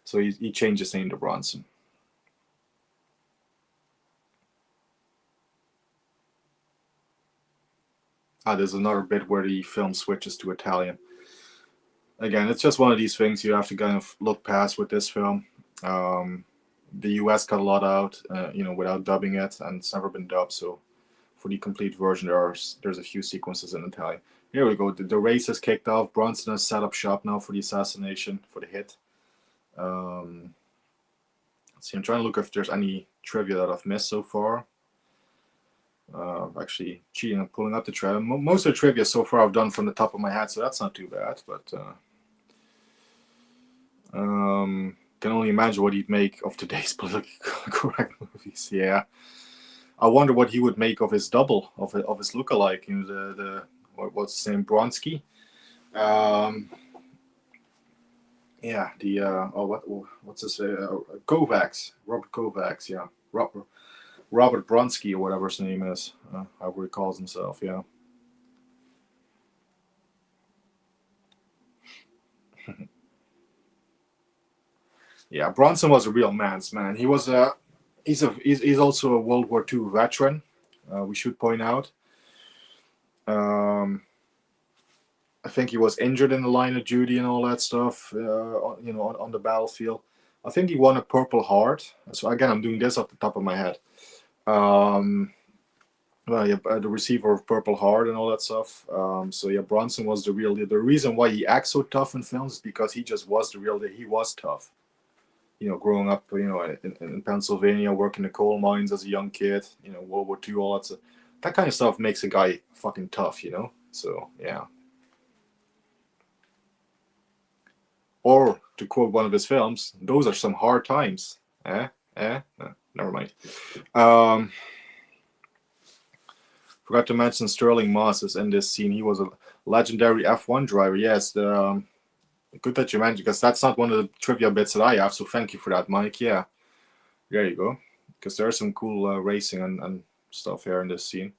So he changed his name to Bronson. There's another bit where the film switches to Italian. Again, it's just one of these things you have to kind of look past with this film. The US cut a lot out, without dubbing it, and it's never been dubbed. So for the complete version, there's a few sequences in Italian. Here we go. The race has kicked off. Bronson has set up shop now for the assassination, for the hit. Let's see, I'm trying to look if there's any trivia that I've missed so far. Actually cheating and pulling up the trivia. Most of the trivia so far I've done from the top of my head, so that's not too bad. But can only imagine what he'd make of today's politically correct movies. Yeah. I wonder what he would make of his double, of his lookalike, what's his name, Bronsky. Yeah, what's his Kovacs, Robert Kovacs, yeah, Robert Bronsky or whatever his name is, however he calls himself, yeah. Yeah, Bronson was a real man's man. He was he's also a World War II veteran. We should point out. I think he was injured in the line of duty and all that stuff. On the battlefield. I think he won a Purple Heart. So again, I'm doing this off the top of my head. Well, yeah, the receiver of Purple Heart and all that stuff. So yeah, Bronson was the real deal. The reason why he acts so tough in films is because he just was the real deal. He was tough. Growing up, in Pennsylvania, working the coal mines as a young kid, World War II, all that stuff. That kind of stuff makes a guy fucking tough, So, yeah. Or, to quote one of his films, those are some hard times. Never mind. Forgot to mention Sterling Moss is in this scene. He was a legendary F1 driver. Yes, good that you mentioned, because that's not one of the trivia bits that I have, so thank you for that, Mike. Yeah, there you go. Because there's some cool racing and stuff here in this scene.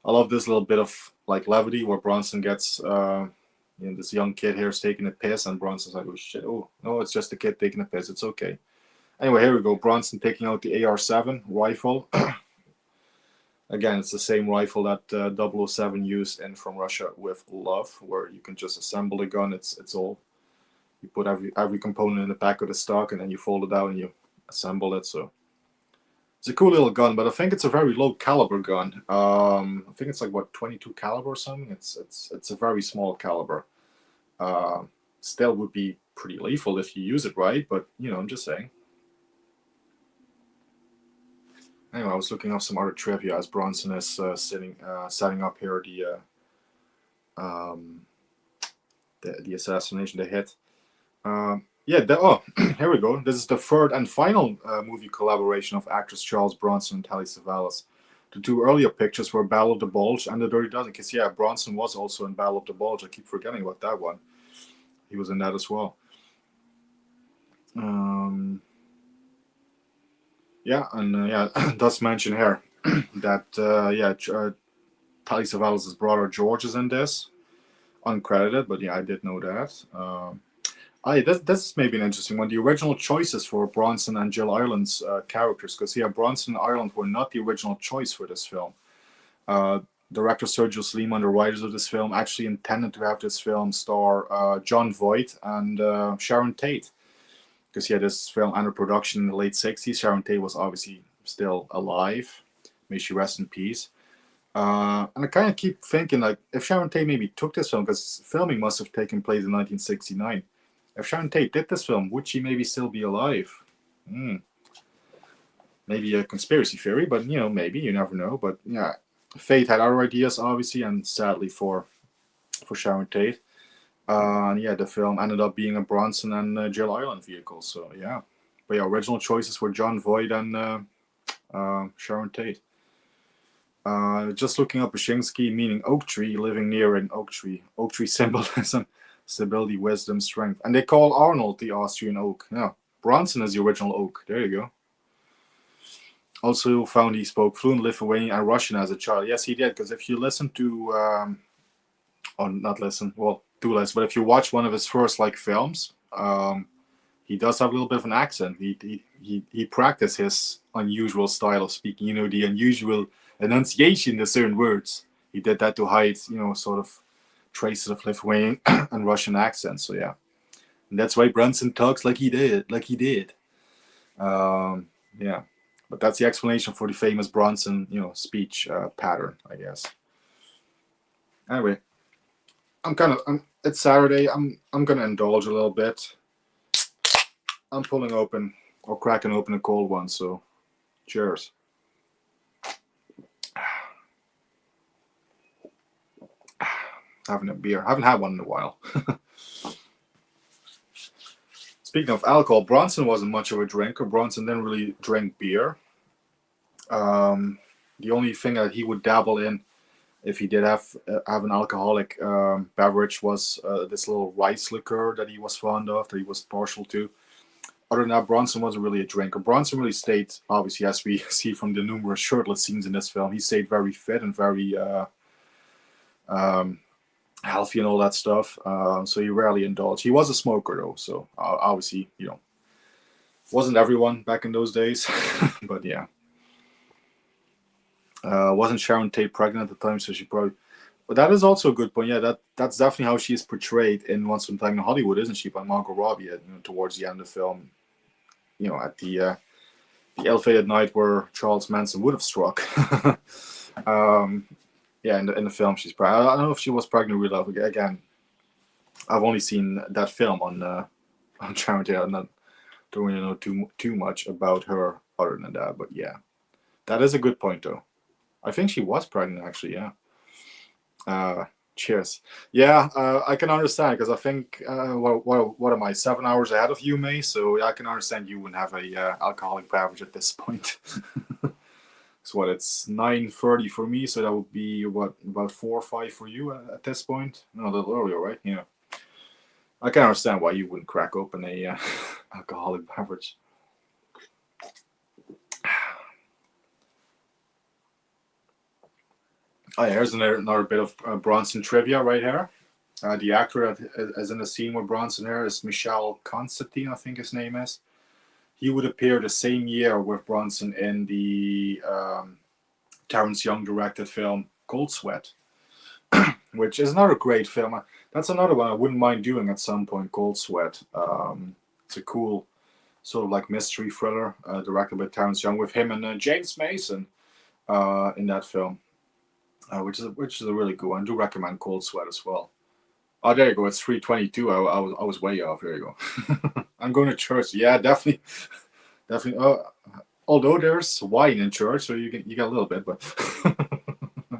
I love this little bit of levity where Bronson gets this young kid here is taking a piss, and Bronson's like, oh shit, oh no, it's just a kid taking a piss, it's okay. Anyway, here we go. Bronson taking out the AR-7 rifle. Again, it's the same rifle that 007 used in From Russia with Love, where you can just assemble the gun. It's all, you put every component in the back of the stock, and then you fold it out and you assemble it. So it's a cool little gun, but I think it's a very low caliber gun. I think it's 22 caliber or something. It's a very small caliber. Still would be pretty lethal if you use it right, but I'm just saying. Anyway, I was looking up some other trivia as Bronson is setting up here the assassination, the hit. Here we go. This is the third and final movie collaboration of actors Charles Bronson and Telly Savalas. The two earlier pictures were Battle of the Bulge and The Dirty Dozen. Because Bronson was also in Battle of the Bulge. I keep forgetting about that one. He was in that as well. Does mention here that Telly Savalas' brother George is in this, uncredited, but I did know that. This may be an interesting one. The original choices for Bronson and Jill Ireland's characters, because Bronson and Ireland were not the original choice for this film. Director Sergio Sollima and the writers of this film actually intended to have this film star John Voight and Sharon Tate. Because this film entered production in the late 60s. Sharon Tate was obviously still alive. May she rest in peace. And I kind of keep thinking, if Sharon Tate maybe took this film, because filming must have taken place in 1969. If Sharon Tate did this film, would she maybe still be alive? Maybe a conspiracy theory, but, maybe. You never know. But, Fate had other ideas, obviously, and sadly for Sharon Tate. The film ended up being a Bronson and Jill Ireland vehicle. So but original choices were John Voight and Sharon Tate. Just looking up Bashinsky, meaning oak tree, living near an oak tree. Oak tree symbolism, stability, wisdom, strength. And they call Arnold the Austrian oak. Bronson is the original oak. There you go. Also found he spoke fluent Lithuanian and Russian as a child. Yes, he did. Because if you listen to, do less, but if you watch one of his first films, he does have a little bit of an accent. He practiced his unusual style of speaking, the unusual enunciation of certain words. He did that to hide, sort of traces of Lithuanian and Russian accents. So and that's why Bronson talks like he did. But that's the explanation for the famous Bronson, speech pattern, I guess. Anyway. It's Saturday. I'm gonna indulge a little bit. I'm cracking open a cold one. So, cheers. Having a beer. I haven't had one in a while. Speaking of alcohol, Bronson wasn't much of a drinker. Bronson didn't really drink beer. The only thing that he would dabble in, if he did have an alcoholic beverage, was this little rice liqueur that he was fond of, that he was partial to. Other than that, Bronson wasn't really a drinker. Bronson really stayed, obviously, as we see from the numerous shirtless scenes in this film, he stayed very fit and very healthy and all that stuff. So he rarely indulged. He was a smoker though, so obviously, wasn't everyone back in those days, but yeah. Wasn't Sharon Tate pregnant at the time, so she probably. But that is also a good point. Yeah, that's definitely how she's portrayed in Once Upon a Time in Hollywood, isn't she? By Margot Robbie, towards the end of the film, at the ill-fated night where Charles Manson would have struck. Yeah, in the film, she's pregnant. I don't know if she was pregnant in real life. Again, I've only seen that film on Sharon Tate. I don't really know too much about her other than that. But yeah, that is a good point, though. I think she was pregnant, actually. Yeah. Cheers. Yeah, I can understand because I think what am I 7 hours ahead of you, May? So I can understand you wouldn't have a alcoholic beverage at this point. So it's 9:30 for me, so that would be about 4 or 5 for you at this point. No, a little earlier, right? Yeah. I can understand why you wouldn't crack open a alcoholic beverage. Oh, yeah, here's another bit of Bronson trivia right here. The actor that is in the scene with Bronson here is Michel Constantine, I think his name is. He would appear the same year with Bronson in the Terrence Young directed film Cold Sweat, which is another great film. That's another one I wouldn't mind doing at some point, Cold Sweat. It's a cool sort of like mystery thriller directed by Terrence Young with him and James Mason in that film. Which is a really good one. I do recommend Cold Sweat as well. Oh, there you go. It's 3:22. I was way off. There you go. I'm going to church. Yeah, definitely. Although there's wine in church, so you get a little bit, but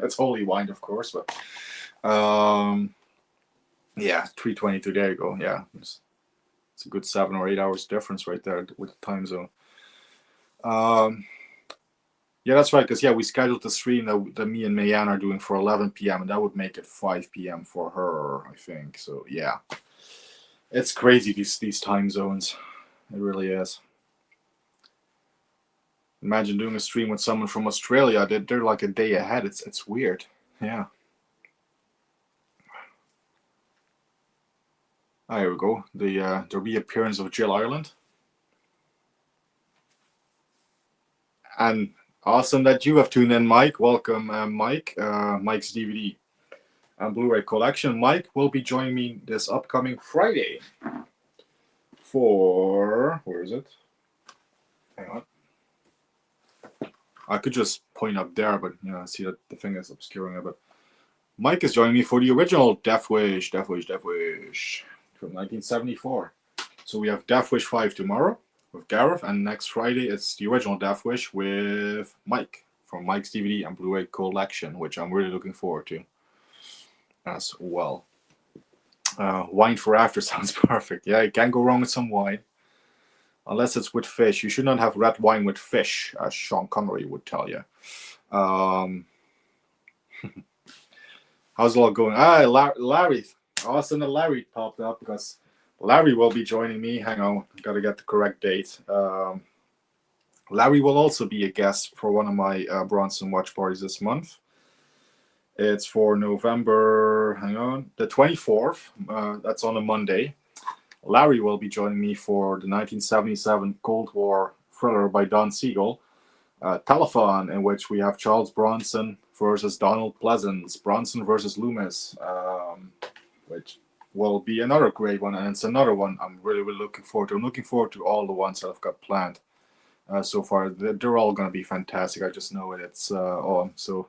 it's holy wine, of course. But yeah, 3:22. There you go. Yeah, it's a good 7 or 8 hours difference right there with the time zone. Yeah, that's right. Because we scheduled the stream that me and Mayan are doing for 11 p.m. and that would make it 5 p.m. for her, I think. So yeah, it's crazy these time zones. It really is. Imagine doing a stream with someone from Australia. They're like a day ahead. It's weird. Yeah. There we go. The reappearance of Jill Ireland. And awesome that you have tuned in, Mike. Welcome, Mike. Mike's DVD and Blu-ray collection. Mike will be joining me this upcoming Friday for... Where is it? Hang on. I could just point up there, but I see that the thing is obscuring it. But Mike is joining me for the original Death Wish from 1974. So we have Death Wish 5 tomorrow with Gareth, and next Friday it's the original Death Wish with Mike from Mike's DVD and Blu-ray collection, which I'm really looking forward to as well. Wine for after sounds perfect. Yeah, you can't go wrong with some wine. Unless it's with fish. You should not have red wine with fish, as Sean Connery would tell you. How's it all going? Larry. Awesome that Larry popped up because Larry will be joining me. Hang on, got to get the correct date. Larry will also be a guest for one of my Bronson watch parties this month. It's for November, the 24th. That's on a Monday. Larry will be joining me for the 1977 Cold War thriller by Don Siegel, Telephone, in which we have Charles Bronson versus Donald Pleasance, Bronson versus Loomis, which will be another great one, and it's another one I'm really, really looking forward to. I'm looking forward to all the ones that I've got planned so far. They're all going to be fantastic. I just know it. It's so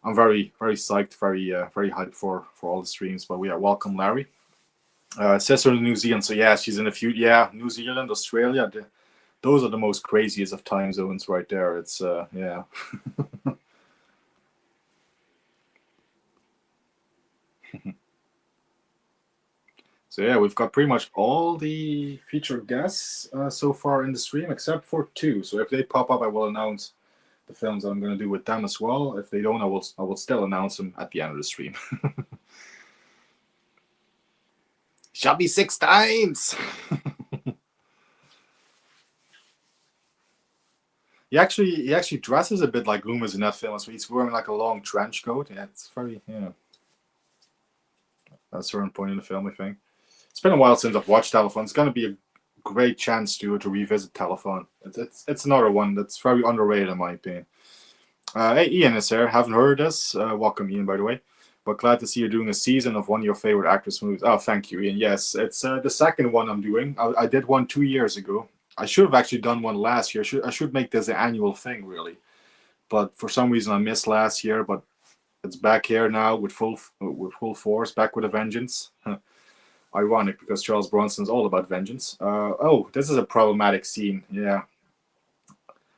I'm very, very psyched, very hyped for all the streams. But welcome, Larry. Sister in New Zealand, so yeah, she's in a few. Yeah, New Zealand, Australia. Those are the most craziest of time zones right there. It's yeah. So yeah, we've got pretty much all the featured guests so far in the stream, except for 2. So if they pop up, I will announce the films that I'm going to do with them as well. If they don't, I will still announce them at the end of the stream. Shall be 6 times. He actually dresses a bit like Loomis in that film. So he's wearing like a long trench coat. Yeah, it's very at a certain point in the film, I think. It's been a while since I've watched Telephone. It's going to be a great chance to revisit Telephone. It's another one that's very underrated in my opinion. Hey, Ian is here. Haven't heard this. Welcome, Ian, by the way. But glad to see you're doing a season of one of your favorite actress movies. Oh, thank you, Ian. Yes, it's the second one I'm doing. I did one 2 years ago. I should have actually done one last year. I should make this an annual thing, really. But for some reason, I missed last year. But it's back here now with full force, back with a vengeance. Ironic, because Charles Bronson is all about vengeance. Oh, this is a problematic scene. Yeah.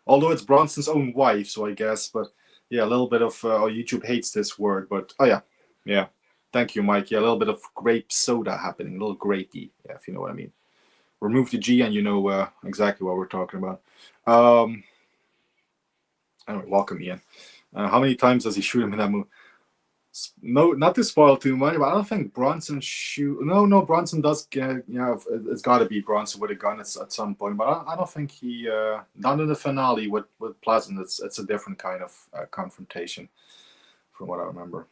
Although it's Bronson's own wife, so I guess. But yeah, a little bit of YouTube hates this word, but oh yeah. Yeah, thank you, Mike. Yeah, a little bit of grape soda happening, a little grapey, yeah, if you know what I mean. Remove the G and you know exactly what we're talking about. Anyway, welcome, Ian. How many times does he shoot him in that movie? No, not to spoil too much, but I don't think Bronson shoot. No, Bronson does get. Yeah, it's got to be Bronson with a gun at some point, but I don't think he. Not in the finale with Pleasant. It's a different kind of confrontation, from what I remember.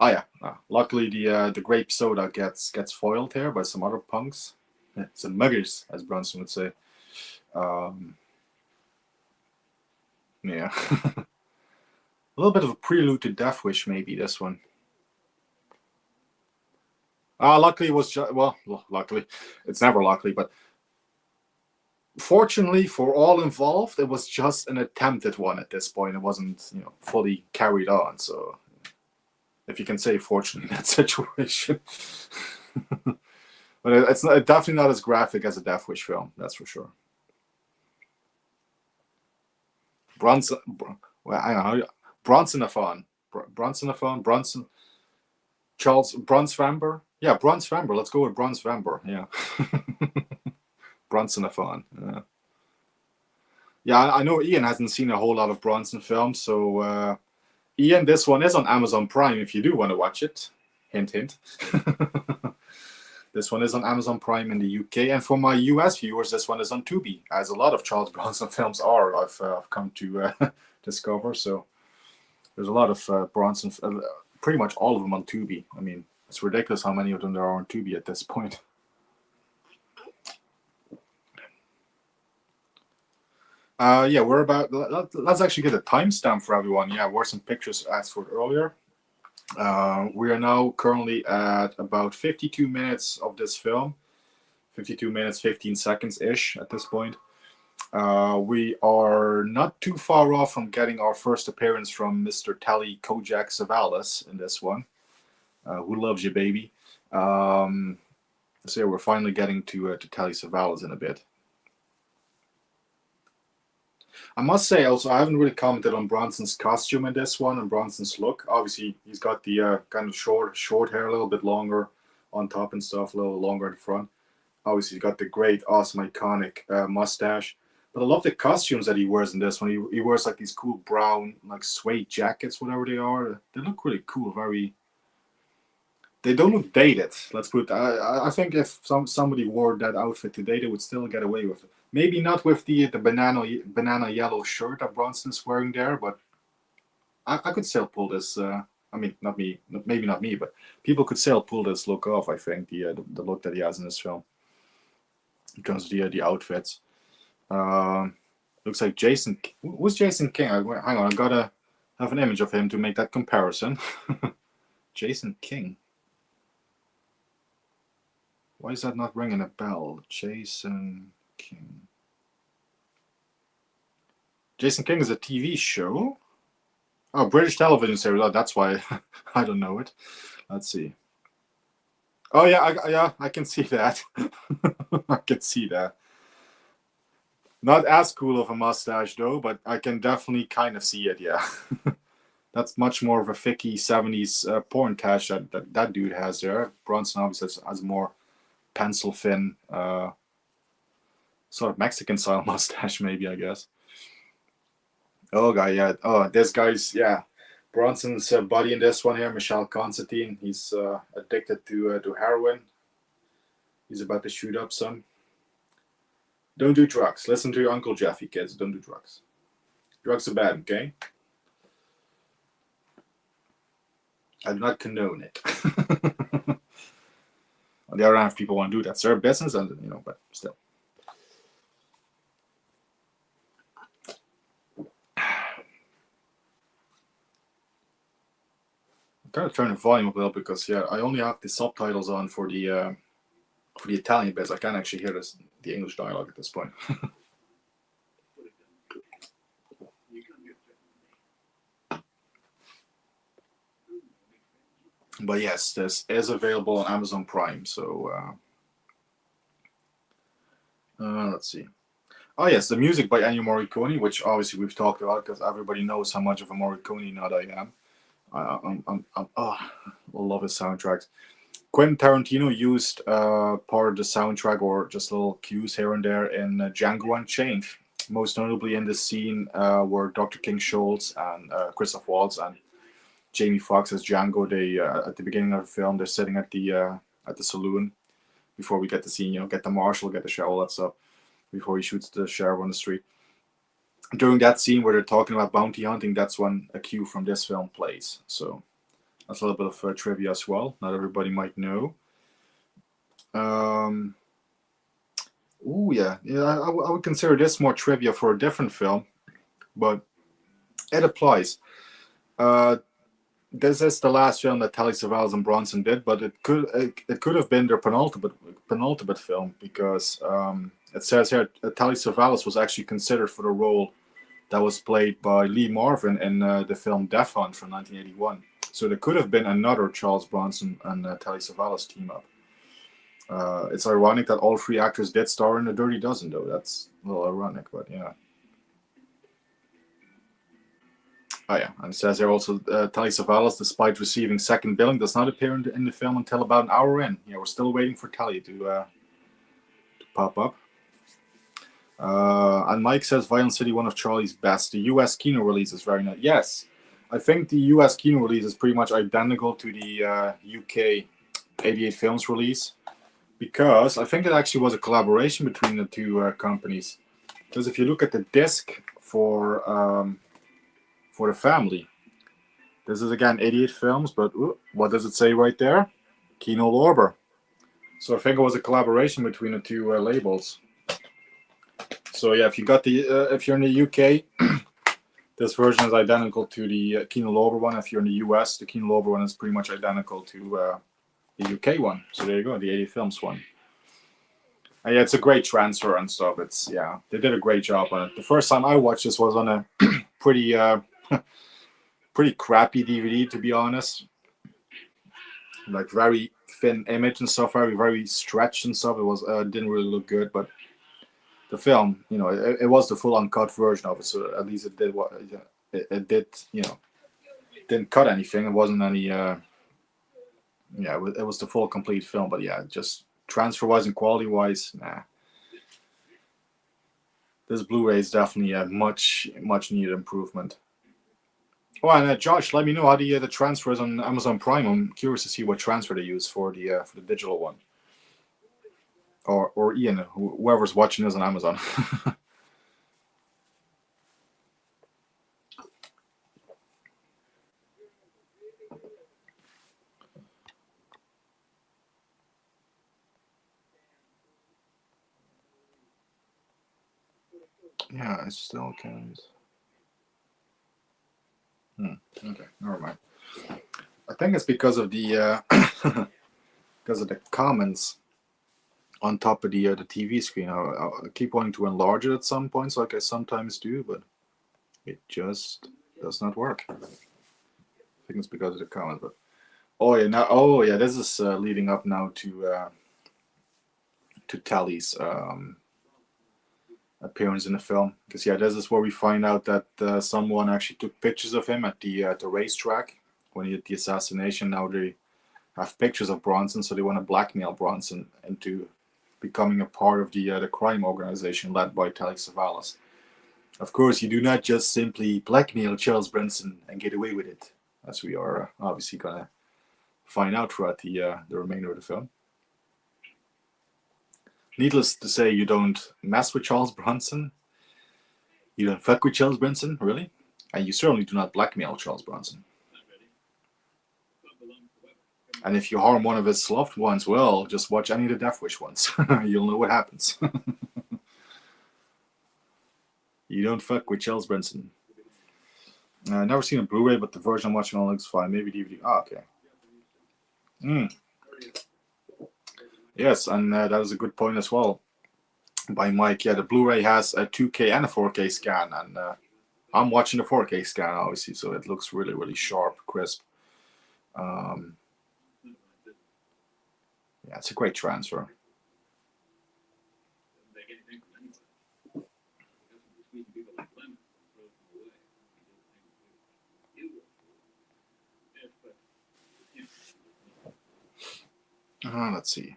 Oh yeah. Luckily, the grape soda gets foiled here by some other punks, some muggers, as Bronson would say. Yeah, a little bit of a prelude to Death Wish, maybe this one. Luckily, it was luckily, it's never luckily, but fortunately for all involved, it was just an attempted one at this point. It wasn't, fully carried on. So. If you can say fortunately in that situation. But it's definitely not as graphic as a Death Wish film, that's for sure. Bronson, well, I don't know, Bronson-a-thon. Bronson. Charles Bronsvamber? Yeah, Bronsvamber. Let's go with Bronsvamber. Yeah. Bronson-a-thon. Yeah, I know Ian hasn't seen a whole lot of Bronson films, so Ian, this one is on Amazon Prime if you do want to watch it. Hint, hint. This one is on Amazon Prime in the UK. And for my US viewers, this one is on Tubi, as a lot of Charles Bronson films are, I've come to discover. So there's a lot of Bronson, pretty much all of them on Tubi. I mean, it's ridiculous how many of them there are on Tubi at this point. Yeah, we're about. Let's actually get a timestamp for everyone. Yeah, were some pictures asked for earlier. We are now currently at about 52 minutes of this film. 52 minutes, 15 seconds ish at this point. We are not too far off from getting our first appearance from Mr. Telly Kojak Savalas in this one. Who loves you, baby? So yeah, we're finally getting to Telly Savalas in a bit. I must say also, I haven't really commented on Bronson's costume in this one and Bronson's look. Obviously, he's got the kind of short hair, a little bit longer on top and stuff, a little longer in front. Obviously, he's got the great, awesome, iconic mustache. But I love the costumes that he wears in this one. He wears like these cool brown, like suede jackets, whatever they are. They look really cool. They don't look dated. Let's put it. I think if somebody wore that outfit today, they would still get away with it. Maybe not with the banana yellow shirt that Bronson's wearing there, but I could still pull this. I mean, not me, maybe not me, but people could still pull this look off. I think the look that he has in this film, in terms of the outfits. Looks like Jason. Who's Jason King? Hang on, I gotta have an image of him to make that comparison. Jason King. Why is that not ringing a bell? Jason King. Jason King is a TV show. Oh, British television series. Oh, that's why I don't know it. Let's see. Oh yeah, I can see that. I can see that. Not as cool of a mustache though, but I can definitely kind of see it. Yeah, that's much more of a thicky 70s porn tash that dude has there. Bronson obviously has more pencil thin, sort of Mexican style mustache, maybe, I guess. Oh, guy, yeah. Oh, this guy's, yeah. Bronson's buddy in this one here, Michelle Constantine. He's addicted to heroin. He's about to shoot up some. Don't do drugs. Listen to your Uncle Jeffy, kids. Don't do drugs. Drugs are bad, okay? I do not condone it. On the other hand, if people want to do that, it's their business, and but still. I'm kind of turn the volume up a little because I only have the subtitles on for the Italian bits. I can't actually hear the English dialogue at this point. But yes, this is available on Amazon Prime. So let's see. Oh yes, the music by Ennio Morricone, which obviously we've talked about because everybody knows how much of a Morricone nut I am. I love his soundtracks. Quentin Tarantino used part of the soundtrack or just little cues here and there in Django Unchained. Most notably in the scene where Dr. King Schultz and Christoph Waltz and Jamie Foxx as Django, they at the beginning of the film, they're sitting at the saloon before we get the scene, get the marshal, get the shower, all that stuff, before he shoots the sheriff on the street. During that scene where they're talking about bounty hunting, that's when a cue from this film plays. So that's a little bit of trivia as well. Not everybody might know. Oh yeah. I would consider this more trivia for a different film, but it applies. This is the last film that Telly Savalas and Bronson did, but it could have been their penultimate film because it says here Telly Savalas was actually considered for the role that was played by Lee Marvin in the film Death Hunt from 1981. So there could have been another Charles Bronson and Telly Savalas team up. It's ironic that all three actors did star in The Dirty Dozen, though. That's a little ironic, but yeah. Oh yeah, and it says here also Telly Savalas, despite receiving second billing, does not appear in the film until about an hour in. Yeah, we're still waiting for Telly to pop up. And Mike says Violent City, one of Charlie's best. The US kino release is very nice. Yes, I think the US kino release is pretty much identical to the UK 88 Films release, because I think it actually was a collaboration between the two companies. Because if you look at the disc for the family, this is again 88 Films, but what does it say right there? Kino Lorber. So I think it was a collaboration between the two labels. So yeah, if you got if you're in the UK, this version is identical to the Kino Lorber one. If you're in the US, the Kino Lorber one is pretty much identical to the UK one. So there you go, the 80 Films one. And yeah, it's a great transfer and stuff. They did a great job on it. The first time I watched this was on a pretty pretty crappy DVD, to be honest. Like very thin image and stuff, very stretched and stuff. It was didn't really look good, but the film, it was the full uncut version of it, so at least it did what it did. Didn't cut anything. It wasn't any. It was the full complete film. But yeah, just transfer wise and quality wise, nah. This Blu-ray is definitely a much needed improvement. Oh, and Josh, let me know how the transfer is on Amazon Prime. I'm curious to see what transfer they use for the digital one. Or Ian, whoever's watching this on Amazon. Yeah, I still can't. Okay, never mind. I think it's because of the comments on top of the TV screen. I keep wanting to enlarge it at some points, like I sometimes do, but it just does not work. I think it's because of the comments. But this is leading up now to Telly's appearance in the film, because this is where we find out that someone actually took pictures of him at the racetrack when he did the assassination. Now they have pictures of Bronson, so they want to blackmail Bronson into becoming a part of the crime organization led by Telly Savalas. Of course, you do not just simply blackmail Charles Bronson and get away with it, as we are obviously gonna find out throughout the remainder of the film. Needless to say, you don't mess with Charles Bronson. You don't fuck with Charles Bronson, really? And you certainly do not blackmail Charles Bronson. And if you harm one of his loved ones, well, just watch any of the Death Wish ones. You'll know what happens. You don't fuck with Charles Bronson. Never seen a Blu-ray, but the version I'm watching on looks fine. Maybe DVD. Ah, okay. Yes, and that is a good point as well by Mike. Yeah, the Blu-ray has a 2K and a 4K scan, and I'm watching the 4K scan, obviously, so it looks really, really sharp, crisp. Yeah, it's a great transfer. Let's see.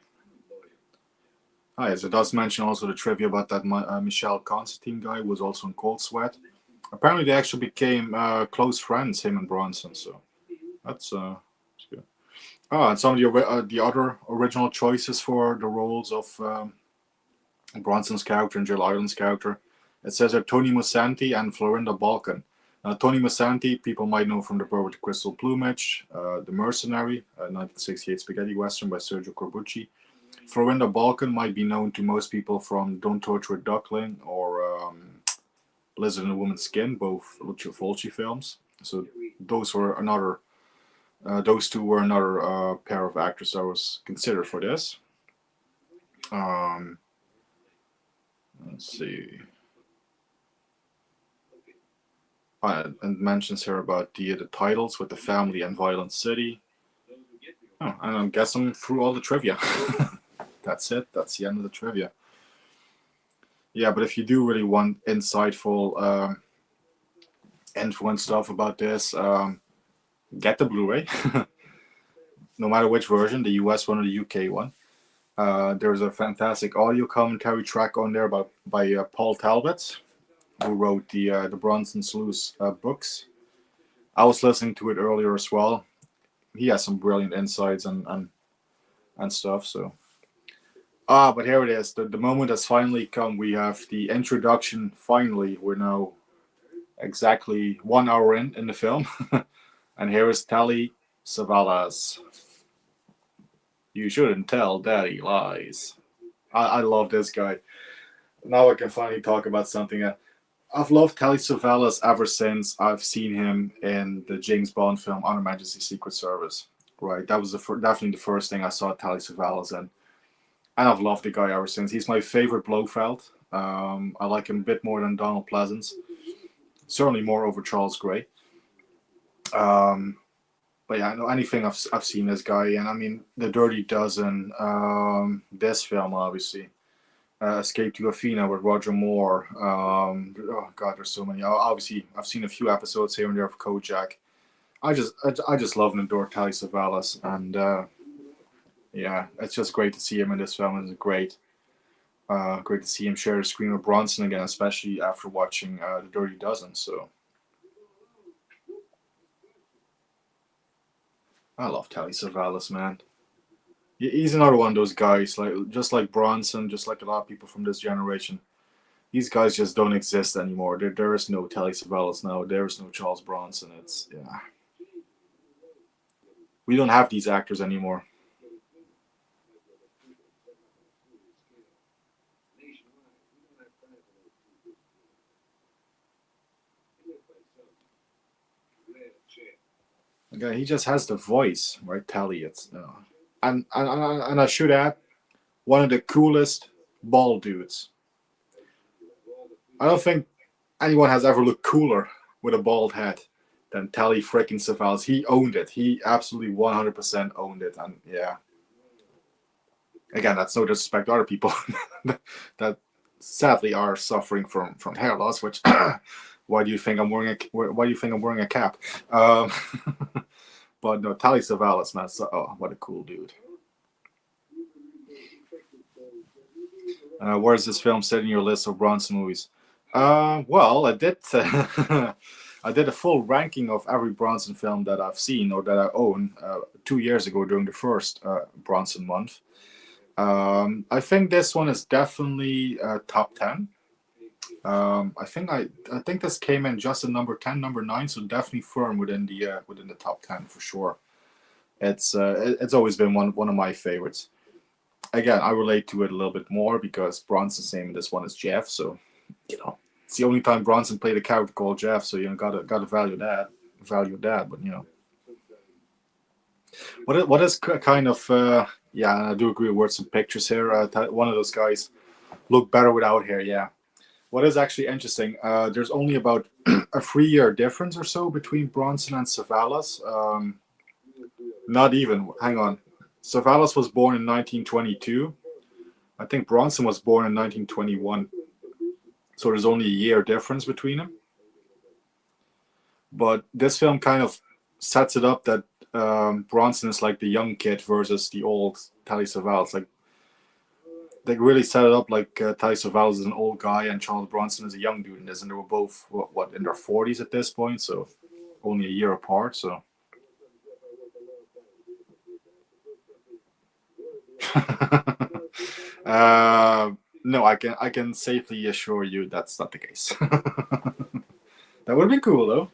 Yes, it does mention also the trivia about that Michelle Constantine guy who was also in Cold Sweat. Apparently, they actually became close friends, him and Bronson. So that's good. And some of the other original choices for the roles of Bronson's character and Jill Ireland's character. It says that Tony Musante and Florinda Balkan. Tony Musante, people might know from The Bird with the Crystal Plumage, The Mercenary, 1968 spaghetti western by Sergio Corbucci. Florinda Balkan might be known to most people from Don't Torture a Duckling or Lizard in a Woman's Skin, both Lucio Fulci films. So those were another. Those two were another pair of actors that was considered for this. Let's see. And mentions here about the titles with The Family and Violent City. Oh, and I'm guessing through all the trivia. That's it. That's the end of the trivia. Yeah, but if you do really want insightful info and stuff about this, get the Blu-ray. No matter which version, the US one or the UK one. There's a fantastic audio commentary track on there by Paul Talbot, who wrote the Bronson Sleuth books. I was listening to it earlier as well. He has some brilliant insights and stuff. So, but here it is. The moment has finally come. We have the introduction. Finally, we're now exactly 1 hour in the film, and here is Telly Savalas. You shouldn't tell Daddy lies. I love this guy. Now I can finally talk about something. I've loved Telly Savalas ever since I've seen him in the James Bond film On Her Majesty's Secret Service. Right, that was definitely the first thing I saw Telly Savalas in, and I've loved the guy ever since. He's my favorite Blofeld. I like him a bit more than Donald Pleasance. Certainly more over Charles Gray. But yeah, I know anything I've seen this guy in. I mean, The Dirty Dozen, this film, obviously. Escape to Athena with Roger Moore. Oh God, there's so many. Obviously, I've seen a few episodes here and there of Kojak. I just love and adore Telly Savalas, and yeah, it's just great to see him in this film. It's great to see him share the screen with Bronson again, especially after watching The Dirty Dozen. So I love Telly Savalas, man. He's another one of those guys, just like Bronson, just like a lot of people from this generation. These guys just don't exist anymore. There is no Telly Savalas now. There is no Charles Bronson. Yeah. We don't have these actors anymore. Okay, he just has the voice, right? Telly, and I should add, one of the coolest bald dudes. I don't think anyone has ever looked cooler with a bald head than Telly freaking Savalas. He owned it. He absolutely 100% owned it. And yeah, again, that's no disrespect to other people that sadly are suffering from hair loss. Which why do you think I'm wearing a cap? But no, Telly Savalas, man. Oh, what a cool dude. Where is this film set in your list of Bronson movies? Well, I did. I did a full ranking of every Bronson film that I've seen or that I own 2 years ago during the first Bronson month. I think this one is definitely top 10. I think this came in just at number 10, number 9, so definitely firm within the top 10 for sure. It's always been one of my favorites. Again, I relate to it a little bit more because Bronson's name in this one is Jeff, so it's the only time Bronson played a character called Jeff, so gotta value that. But what is kind of yeah, I do agree with words and pictures here. One of those guys look better without hair. Yeah. What is actually interesting? There's only about a 3-year difference or so between Bronson and Savalas. Not even. Hang on. Savalas was born in 1922. I think Bronson was born in 1921. So there's only a year difference between them. But this film kind of sets it up that Bronson is like the young kid versus the old Telly Savalas. Like, they really set it up like Telly Savalas is an old guy and Charles Bronson is a young dude in this, and they were both what in their 40s at this point, so only a year apart. So no, I can safely assure you that's not the case. That would be cool though.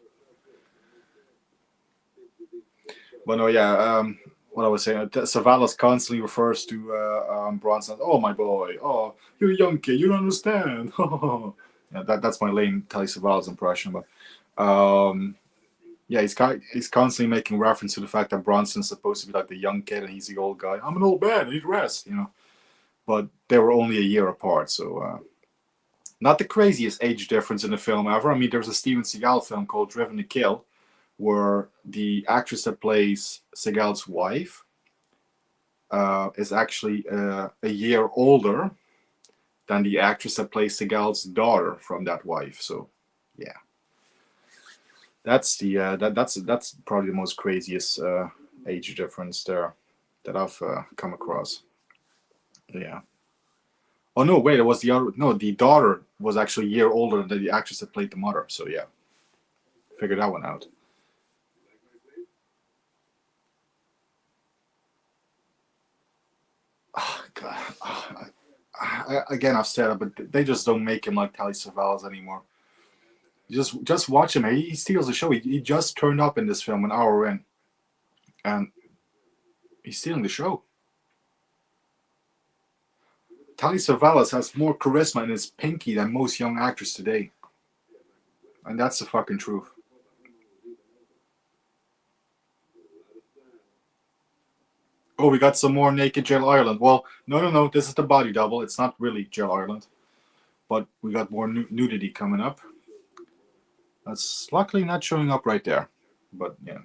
But no, yeah. What I was saying, Savalas constantly refers to Bronson. Oh, my boy. Oh, you're a young kid. You don't understand. Yeah, that's my lame Telly Savalas impression. But yeah, he's constantly making reference to the fact that Bronson's supposed to be like the young kid and he's the old guy. I'm an old man. I need rest. But they were only a year apart, so not the craziest age difference in the film ever. I mean, there's a Steven Seagal film called Driven to Kill, where the actress that plays Seagal's wife is actually a year older than the actress that plays Seagal's daughter from that wife. So, yeah, that's that's probably the most craziest age difference there that I've come across. Yeah. Oh no, wait, it was the other. No, the daughter was actually a year older than the actress that played the mother. So yeah, figure that one out. Oh, God. Again, I've said it, but they just don't make him like Telly Savalas anymore. Just watch him. He steals the show. He just turned up in this film an hour in, and he's stealing the show. Telly Savalas has more charisma in his pinky than most young actors today, and that's the fucking truth. Oh, we got some more naked Jill Ireland. Well, no. This is the body double. It's not really Jill Ireland. But we got more nudity coming up. That's luckily not showing up right there. But, yeah.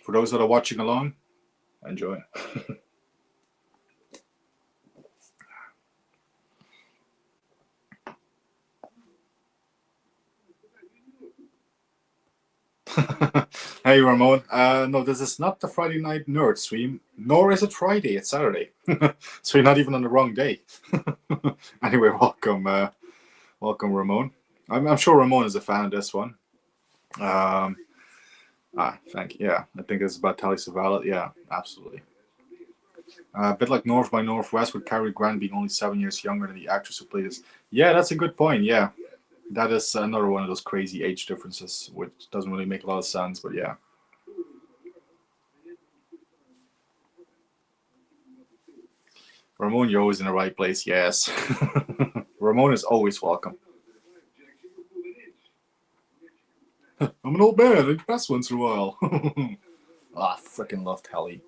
For those that are watching along, enjoy. Hey, Ramon. No, this is not the Friday Night Nerd stream, nor is it Friday. It's Saturday. So you're not even on the wrong day. Anyway, welcome, Ramon. I'm sure Ramon is a fan of this one. Thank you. Yeah, I think it's about Telly Savalas. Yeah, absolutely. A bit like North by Northwest, with Cary Grant being only 7 years younger than the actress who played this. Yeah, that's a good point. Yeah. That is another one of those crazy age differences, which doesn't really make a lot of sense, but yeah. Ramon, you're always in the right place, yes. Ramon is always welcome. I'm an old man, I press once in a while. I freaking love Telly.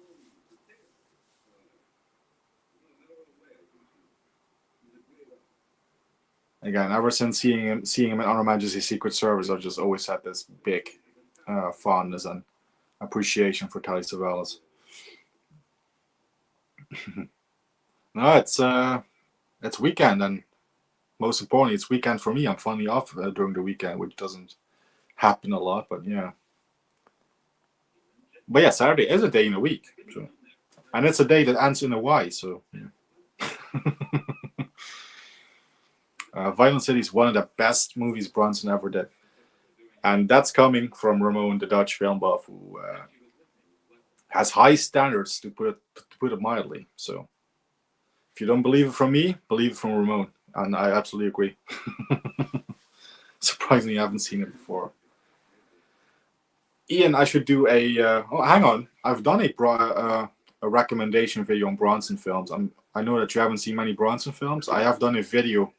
Again, ever since seeing him in Honor Majesty's Secret Service, I've just always had this big fondness and appreciation for Telly Savalas. No, it's weekend, and most importantly, it's weekend for me. I'm finally off during the weekend, which doesn't happen a lot, but yeah. But yeah, Saturday is a day in a week, so, and it's a day that ends in a Y. So. Yeah. Violent City is one of the best movies Bronson ever did. And that's coming from Ramon, the Dutch film buff, who has high standards, to put it mildly. So if you don't believe it from me, believe it from Ramon. And I absolutely agree. Surprisingly, I haven't seen it before. Ian, I should do a. Oh, hang on. I've done a recommendation video on Bronson films. I know that you haven't seen many Bronson films. I have done a video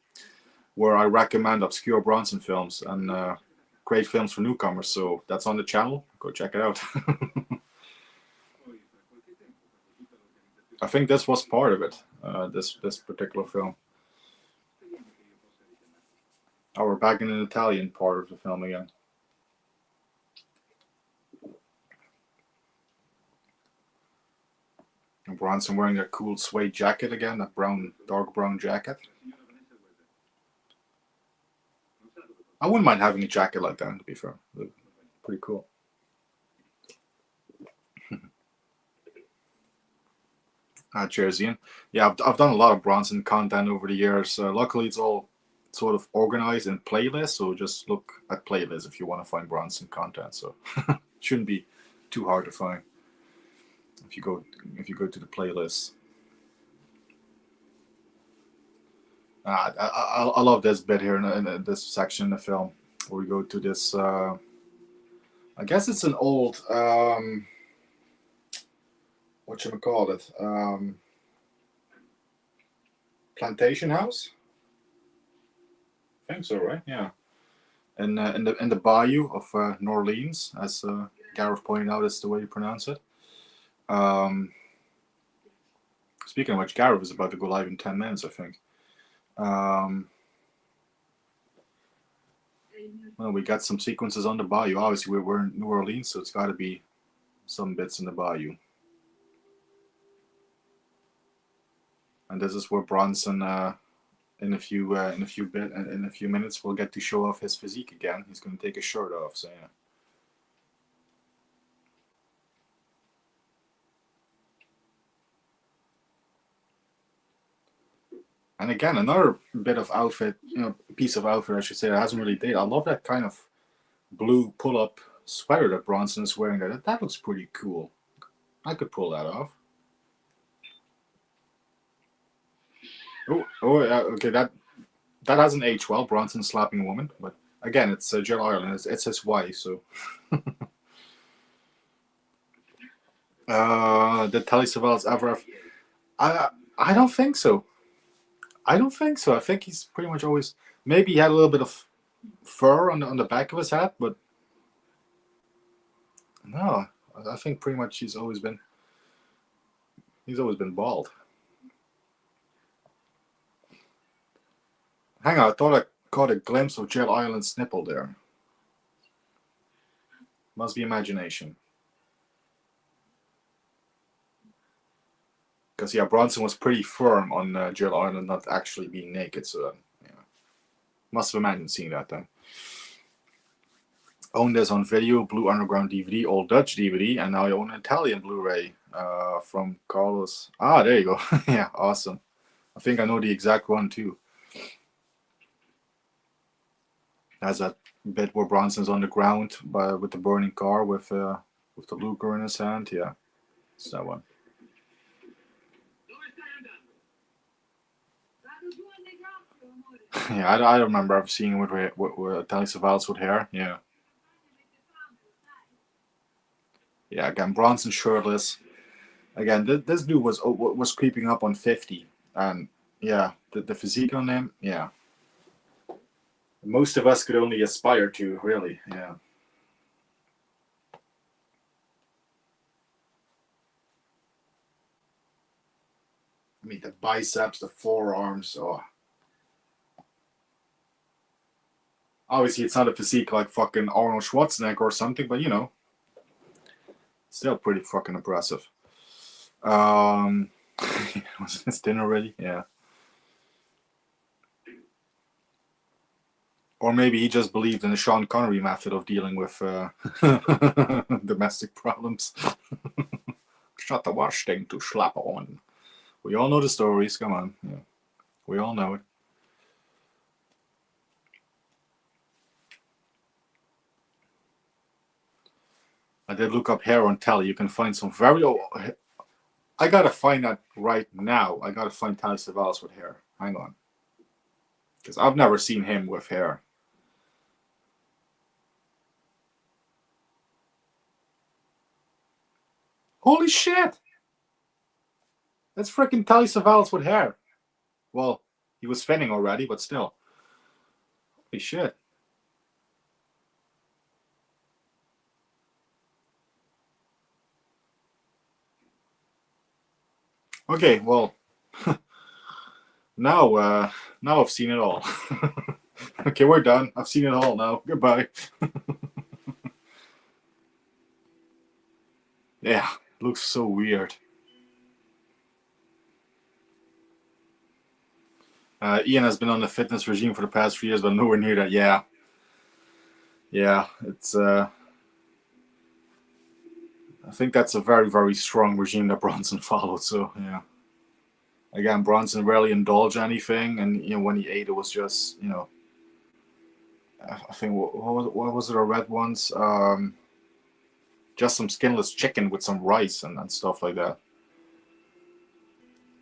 where I recommend obscure Bronson films and great films for newcomers. So that's on the channel. Go check it out. I think this was part of it. This particular film. Oh, we're back in an Italian part of the film again. And Bronson wearing that cool suede jacket again, that dark brown jacket. I wouldn't mind having a jacket like that, to be fair. Pretty cool. Cheers, Ian. Yeah, I've done a lot of Bronson content over the years. Luckily, it's all sort of organized in playlists, so just look at playlists if you want to find Bronson content. So shouldn't be too hard to find if you go to the playlist. I love this bit here in this section in the film where we go to this. I guess it's an old. What should we call it? Plantation house. I think so, right? Yeah. In the bayou of New Orleans, as Gareth pointed out, is the way you pronounce it. Speaking of which, Gareth is about to go live in 10 minutes, I think. Well, we got some sequences on the bayou. Obviously, we're in New Orleans, so it's got to be some bits in the bayou. And this is where Bronson, in a few minutes, will get to show off his physique again. He's going to take his shirt off. So yeah. And again, another bit of outfit, piece of outfit, I should say, that hasn't really dated. I love that kind of blue pull-up sweater that Bronson is wearing there. That looks pretty cool. I could pull that off. Okay, that hasn't aged well. Bronson slapping a woman, but again, it's Jill Ireland. It's his wife, so. Did Telly Savalas ever have? I don't think so. I think he's pretty much always. Maybe he had a little bit of fur on the back of his head, but no, I think pretty much he's always been bald. Hang on, I thought I caught a glimpse of Jill Ireland's nipple there. Must be imagination. Because yeah, Bronson was pretty firm on Jill Ireland not actually being naked, so yeah, must have imagined seeing that then. Own this on video, Blue Underground DVD, Old Dutch DVD, and now I own an Italian Blu-ray from Carlos. Ah, there you go. Yeah, awesome. I think I know the exact one too. Has that bit where Bronson's on the ground with the burning car with the Luger in his hand. Yeah, it's that one. Yeah, I don't remember ever seeing him with Telly Savalas with hair. Yeah. Yeah, again, Bronson shirtless. Again, this dude was creeping up on 50, and yeah, the physique on him, yeah. Most of us could only aspire to, really, yeah. I mean, the biceps, the forearms, oh. Obviously, it's not a physique like fucking Arnold Schwarzenegger or something, but you know, still pretty fucking impressive. Was this dinner already? Yeah. Or maybe he just believed in the Sean Connery method of dealing with domestic problems. Shut the wash thing to slap on. We all know the stories. Come on. Yeah. We all know it. I did look up hair on Telly. You can find some very old. I gotta find that right now. I gotta find Telly Savalas with hair. Hang on. Because I've never seen him with hair. Holy shit! That's freaking Telly Savalas with hair. Well, he was thinning already, but still. Holy shit. Okay, well, now I've seen it all. Okay, we're done. I've seen it all now. Goodbye. Yeah, looks so weird. Ian has been on a fitness regime for the past 3 years, but nowhere near that. Yeah, it's. I think that's a very, very strong regime that Bronson followed. So yeah. Again, Bronson rarely indulged anything, and when he ate, it was just I think what was it? I read once, just some skinless chicken with some rice and stuff like that.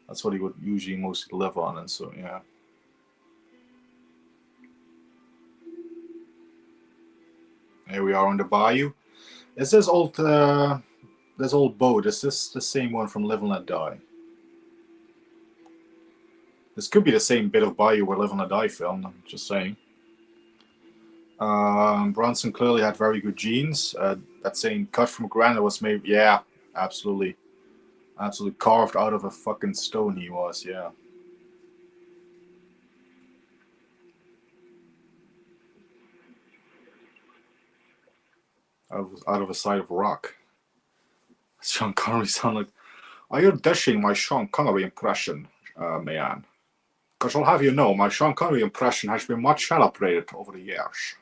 That's what he would usually mostly live on, and so yeah. Here we are on the bayou. Is this old boat? Is this the same one from Live and Let Die? This could be the same bit of bayou where Live and Let Die filmed. I'm just saying. Bronson clearly had very good genes. That saying "cut from granite" was made. Yeah, absolutely carved out of a fucking stone. He was. Yeah. Out of a side of rock. Sean Connery sounded like, "Are you dishing my Sean Connery impression, man? Because I'll have you know, my Sean Connery impression has been much celebrated over the years."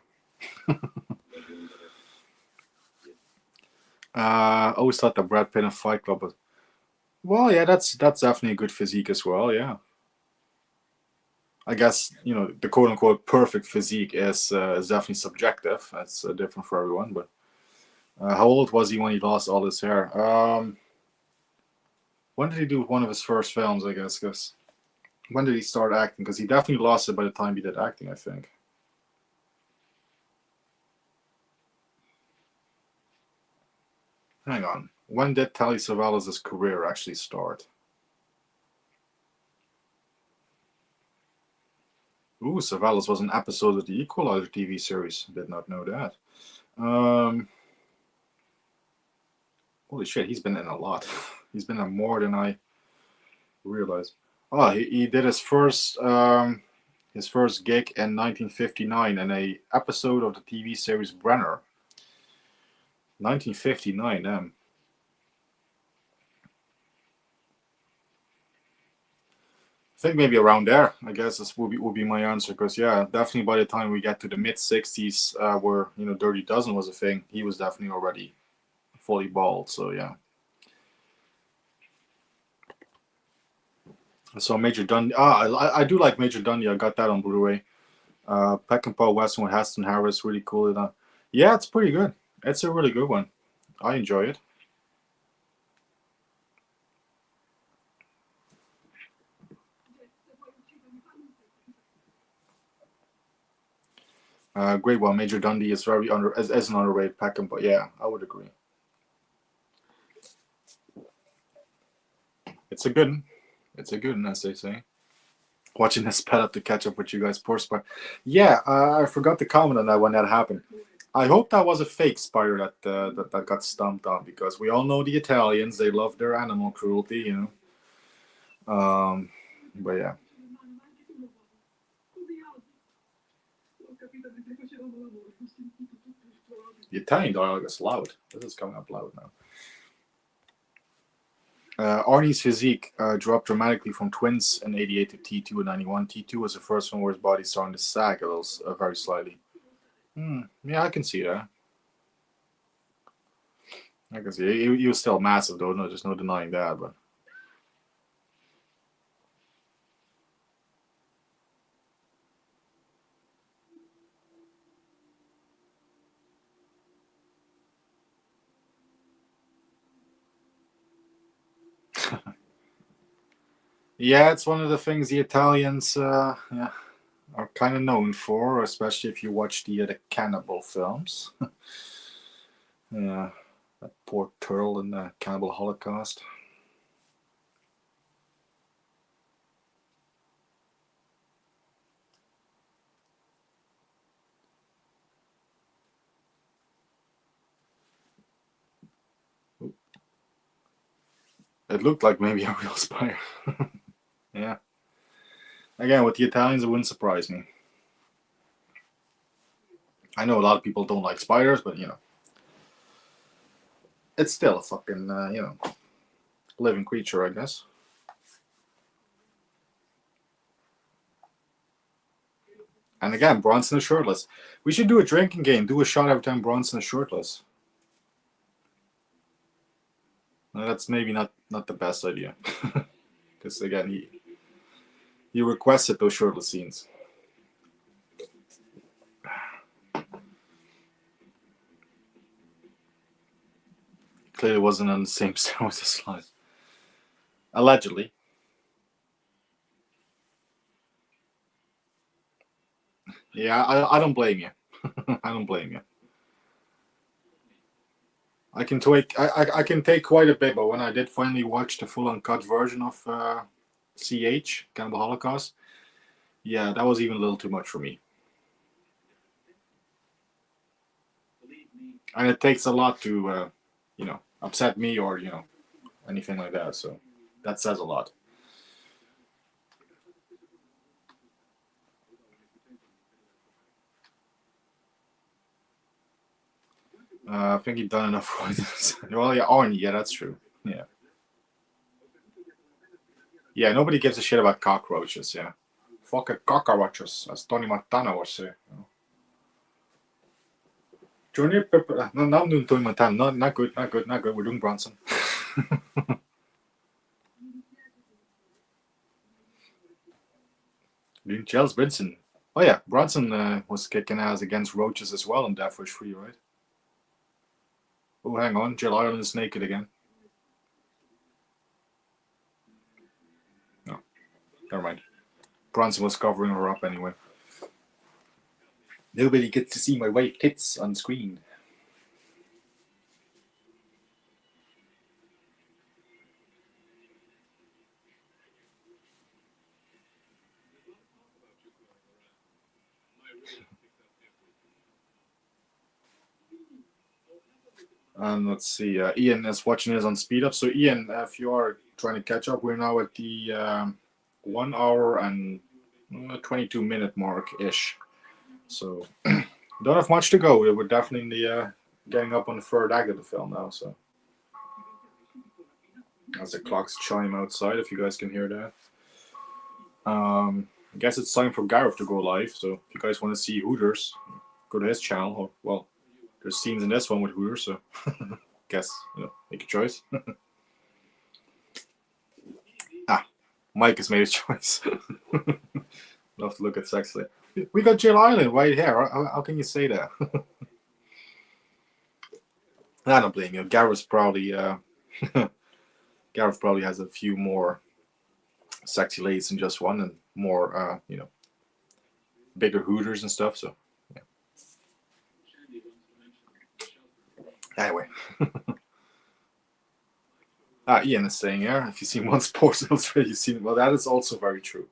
I always thought that Brad Pitt in Fight Club was, well, yeah, that's definitely a good physique as well. Yeah, I guess the quote unquote perfect physique is definitely subjective. That's different for everyone. But how old was he when he lost all his hair? When did he do one of his first films? I guess. Because when did he start acting? Because he definitely lost it by the time he did acting, I think. Hang on. When did Telly Savalas' career actually start? Ooh, Savalas was an episode of the Equalizer TV series. Did not know that. Holy shit, he's been in a lot. He's been in more than I realized. Oh, he did his first gig in 1959 in a episode of the TV series Brenner. 1959, I think maybe around there. I guess this will be my answer, because yeah, definitely by the time we get to the mid 60s, where Dirty Dozen was a thing, he was definitely already fully bald. So yeah. So Major Dundee. I do like Major Dundee. I got that on Blu-ray. Peckinpah Western with Heston Harris, really cool. Yeah, it's pretty good. It's a really good one. I enjoy it. Great one. Major Dundee is very as an underrated Peckinpah. Yeah, I would agree. It's a good one, as they say. Watching this sped up to catch up with you guys. Poor Spider. Yeah, I forgot to comment on that when that happened. I hope that was a fake spider that got stomped on, because we all know the Italians, they love their animal cruelty, But yeah. The Italian dialogue is loud. This is coming up loud now. Arnie's physique dropped dramatically from Twins in '88 to T2 in '91. T2 was the first one where his body started to sag a little, very slightly. Yeah, I can see that. I can see he was still massive, though. No, there's no denying that. But yeah, it's one of the things the Italians are kind of known for, especially if you watch the cannibal films. Yeah. That poor turtle in the Cannibal Holocaust. It looked like maybe a real spider. Yeah. Again, with the Italians, it wouldn't surprise me. I know a lot of people don't like spiders, but you know, it's still a fucking you know, living creature, I guess. And again, Bronson is shirtless. We should do a drinking game. Do a shot every time Bronson is shirtless. Now, that's maybe not the best idea, because again, he requested those shirtless scenes. Clearly wasn't on the same side with the slide. Allegedly. Yeah, I don't blame you. I don't blame you. I can take quite a bit, but when I did finally watch the full uncut version of CH, Cannibal Holocaust, yeah, that was even a little too much for me. And it takes a lot to, you know, upset me or, you know, anything like that. So that says a lot. I think he'd done enough for this. Well, yeah, Arnie, yeah, that's true. Yeah. Yeah, nobody gives a shit about cockroaches, yeah. Fucking cockroaches, as Tony Montana would say. Johnny Pepper. No, I'm doing Tony Montana. Not good. We're doing Bronson. Doing Charles Bronson. Oh yeah, Bronson was kicking ass against roaches as well in Death Wish 3, right? Oh, hang on. Jill Ireland is naked again. No, never mind. Bronson was covering her up anyway. Nobody gets to see my white tits on screen. Let's see. Ian is watching this on speed up. So Ian, if you are trying to catch up, we're now at the 1 hour and 22-minute mark ish. So don't have much to go. We're definitely getting up on the third act of the film now. So as the clocks chime outside, if you guys can hear that. I guess it's time for Gareth to go live. So if you guys want to see Hooters, go to his channel. Or, well, there's scenes in this one with Hooters, so guess, you know, make a choice. Mike has made a choice. Love to look at sexily. We got Jill Island right here. How can you say that? I don't blame you. Gareth probably has a few more sexy ladies than just one, and more you know, bigger Hooters and stuff. So yeah. Anyway. Ian is saying here, if you've seen one Sports Illustrated, you've seen it. Well, that is also very true.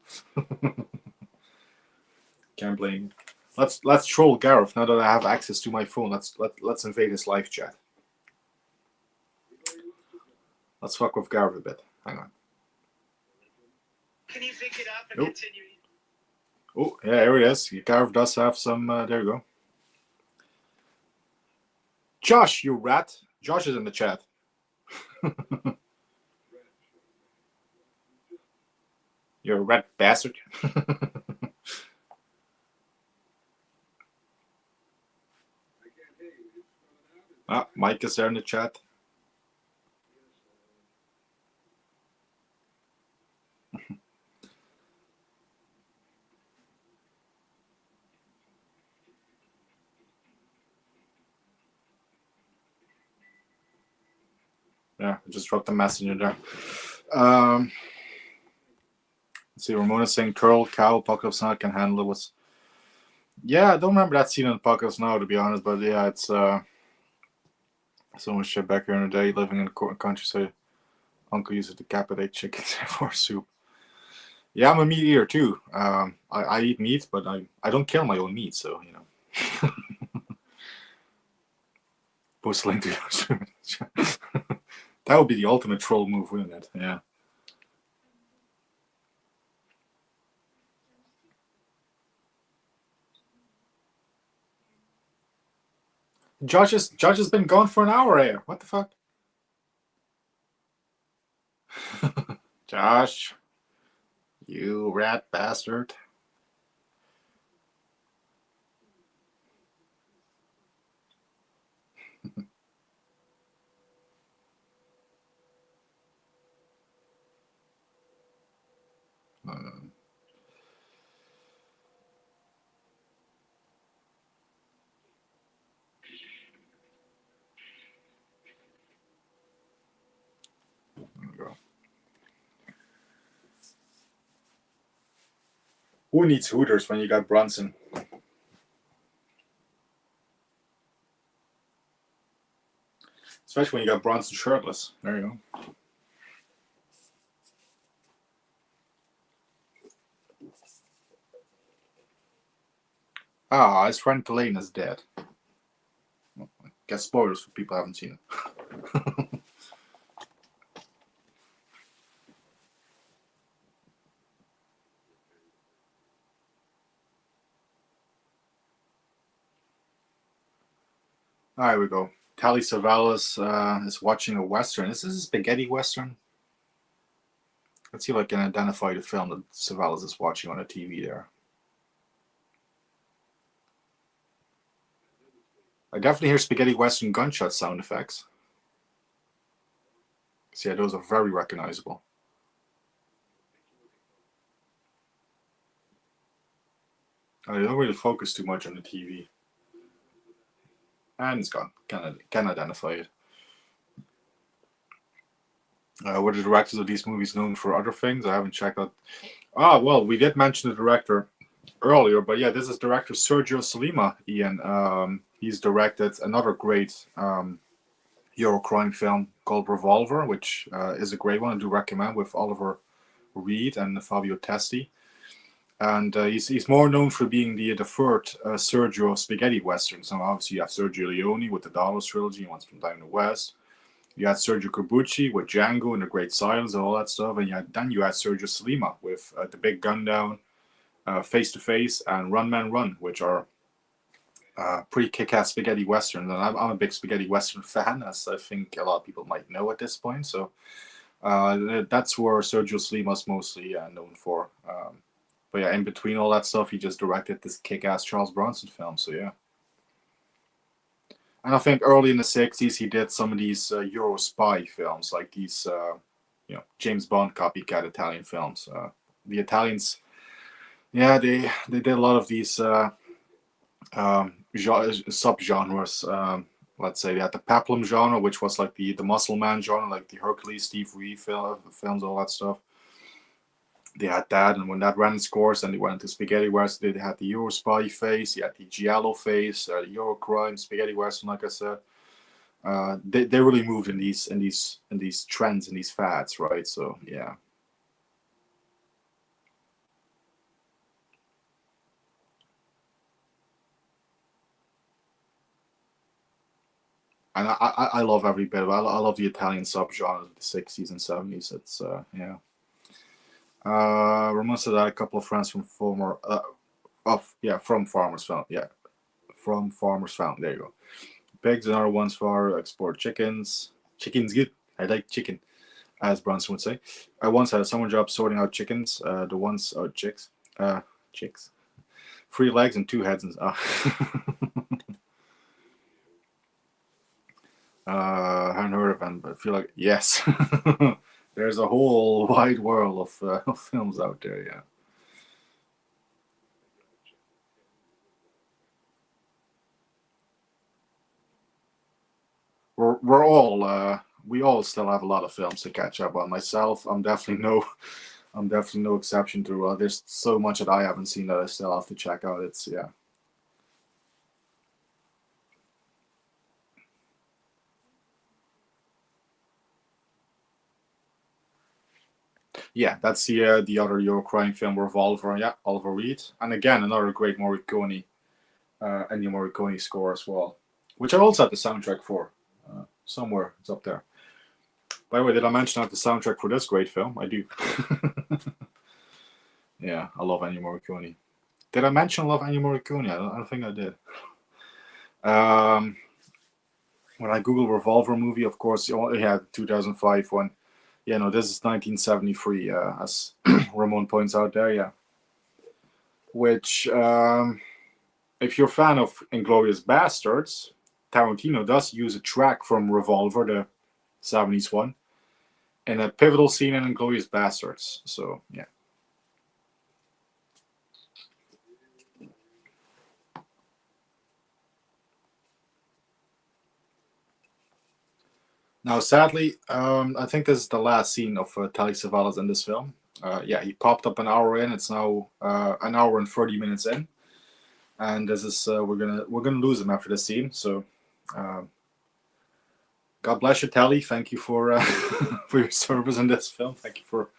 Can't blame you. Let's troll Gareth now that I have access to my phone. Let's invade his live chat. Let's fuck with Gareth a bit. Hang on. Can you pick it up and continue? Oh, yeah, here it is. Gareth does have some. There you go. Josh, you rat. Josh is in the chat. You're a rat bastard. Mike is there in the chat. Yeah, I just dropped a message in there. Let's see, Ramona saying Turtle, Cow, Apocalypse Now can handle it. Was yeah, I don't remember that scene in Apocalypse Now, to be honest, but yeah, it's So much shit back here in the day, living in the countryside. Uncle used to decapitate chickens for soup. Yeah, I'm a meat eater too. I eat meat, but I don't kill my own meat, so you know. Post a link to that would be the ultimate troll move, wouldn't it? Yeah. Josh has been gone for an hour here. What the fuck? Josh, you rat bastard. There we go. Who needs Hooters when you got Bronson? Especially when you got Bronson shirtless. There you go. Ah, his friend Kalain is dead. Well, I guess spoilers for people who haven't seen it. Here we go. Telly Savalas is watching a Western. Is this a spaghetti Western? Let's see if I can identify the film that Savalas is watching on the TV there. I definitely hear spaghetti Western gunshot sound effects. So yeah, those are very recognizable. I don't really focus too much on the TV. And it's gone. Can identify it. Were the directors of these movies known for other things? I haven't checked out. Ah, well, we did mention the director earlier, but yeah, this is director Sergio Sollima, Ian. He's directed another great Eurocrime film called Revolver, which is a great one. I do recommend, with Oliver Reed and Fabio Testi. And he's more known for being the third Sergio spaghetti western. So obviously you have Sergio Leone with the Dollars trilogy, Once from Down the West. You had Sergio Corbucci with Django and The Great Silence and all that stuff. And then you had Sergio Sollima with The Big Gundown, Face to Face, and Run Man Run, which are pretty kick-ass spaghetti westerns. And I'm a big spaghetti western fan, as I think a lot of people might know at this point. So that's where Sergio Sollima's mostly known for. But yeah, in between all that stuff, he just directed this kick-ass Charles Bronson film. So yeah. And I think early in the 60s, he did some of these Euro spy films, like these, James Bond copycat Italian films. The Italians, yeah, they did a lot of these subgenres. Let's say they had the peplum genre, which was like the muscle man genre, like the Hercules, Steve Reeve films, all that stuff. They had that, and when that ran its course, and they went into spaghetti western, they had the Euro spy phase, you had the giallo phase, the Eurocrime, spaghetti western, like I said. They really moved in these trends, in these fads, right? So yeah. And I love every bit of it. I love the Italian subgenre of the 60s and 70s. It's yeah. Ramon said that a couple of friends from from Farmers Found. Yeah, from Farmers Found. There you go. Pigs and other ones for export chickens. Chicken's good. I like chicken, as Bronson would say. I once had a summer job sorting out chickens. The ones are chicks. Chicks. 3 legs and 2 heads. And I haven't heard of them, but I feel like yes. There's a whole wide world of films out there. Yeah. We're all we all still have a lot of films to catch up on. Myself, I'm definitely no exception to. There's so much that I haven't seen that I still have to check out. It's yeah. Yeah, that's the other Eurocrime film, Revolver. Yeah, Oliver Reed, and again another great Morricone, Ennio Morricone score as well, which I also had the soundtrack for. Somewhere it's up there. By the way, did I mention I have the soundtrack for this great film? I do. Yeah, I love Ennio Morricone. Did I mention I love Ennio Morricone? I don't think I did. When I Google Revolver movie, of course, you only had 2005 one. Yeah, no, this is 1973, as Ramon points out there, yeah. Which, if you're a fan of Inglourious Bastards, Tarantino does use a track from Revolver, the 70s one, in a pivotal scene in Inglourious Bastards. So, yeah. Now, sadly, I think this is the last scene of Telly Savalas in this film. Yeah, he popped up an hour in. It's now an hour and 30 minutes in, and this is we're gonna lose him after this scene. So, God bless you, Telly. Thank you for for your service in this film. Thank you for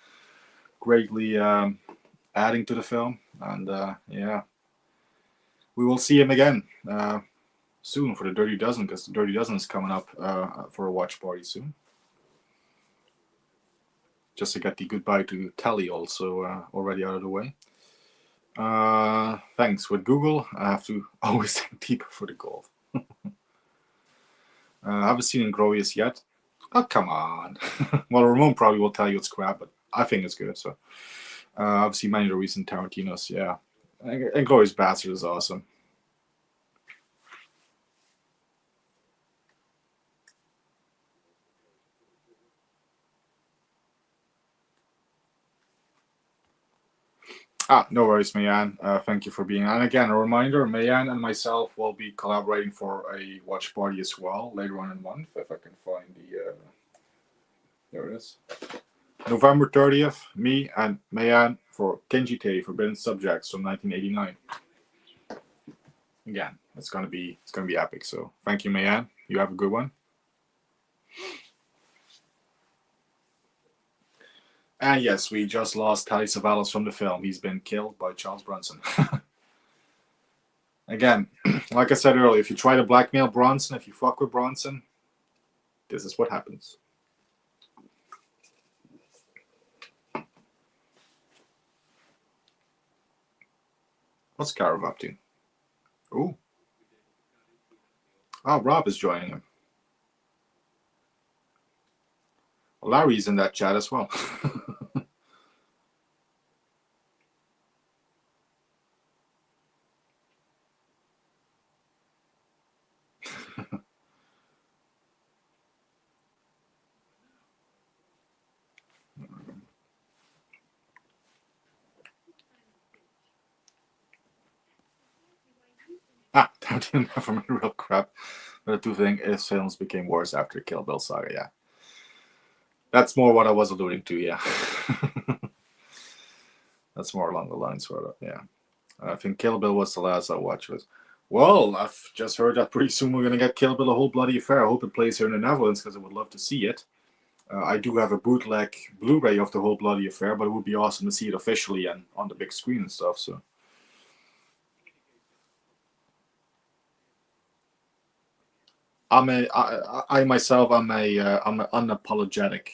greatly adding to the film, and yeah, we will see him again soon for the Dirty Dozen, because the Dirty Dozen is coming up for a watch party soon. Just to get the goodbye to Telly also already out of the way. Thanks. With Google, I have to always think deeper for the gold. I haven't seen Inglourious yet. Oh, come on. Well, Ramon probably will tell you it's crap, but I think it's good. So, I've seen many of the recent Tarantinos. Yeah, Inglourious Bastard is awesome. No worries, Mayan. Thank you for being on. And again, a reminder, Mayan and myself will be collaborating for a watch party as well later on in the month, if I can find the... there it is. November 30th, me and Mayan for Kenji Te, Forbidden Subjects from 1989. Again, it's gonna be epic. So thank you, Mayan. You have a good one. And yes, we just lost Telly Savalas from the film. He's been killed by Charles Bronson. Again, like I said earlier, if you try to blackmail Bronson, if you fuck with Bronson, this is what happens. What's Karev up to? Ooh. Oh, Rob is joining him. Larry's in that chat as well. Tarantino never made real crap. But I do think his films became worse after the Kill Bill saga, yeah. That's more what I was alluding to, yeah. That's more along the lines, sort of, yeah. I think Kill Bill was the last I watched. Well, I've just heard that pretty soon we're going to get Kill Bill, A Whole Bloody Affair. I hope it plays here in the Netherlands, because I would love to see it. I do have a bootleg Blu-ray of The Whole Bloody Affair, but it would be awesome to see it officially and on the big screen and stuff, so... I myself, I'm an unapologetic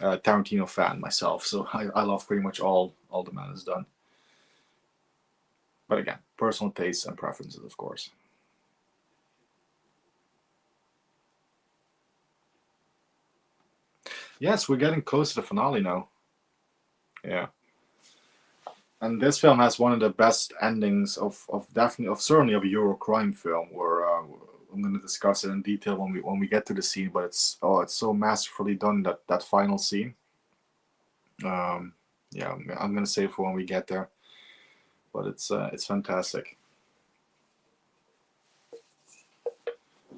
Tarantino fan myself, so I love pretty much all the man has done. But again, personal tastes and preferences, of course. Yes, we're getting close to the finale now. Yeah. And this film has one of the best endings of certainly of a Eurocrime film, where I'm going to discuss it in detail when we get to the scene. But it's so masterfully done, that final scene. Yeah, I'm going to save it for when we get there. But it's fantastic.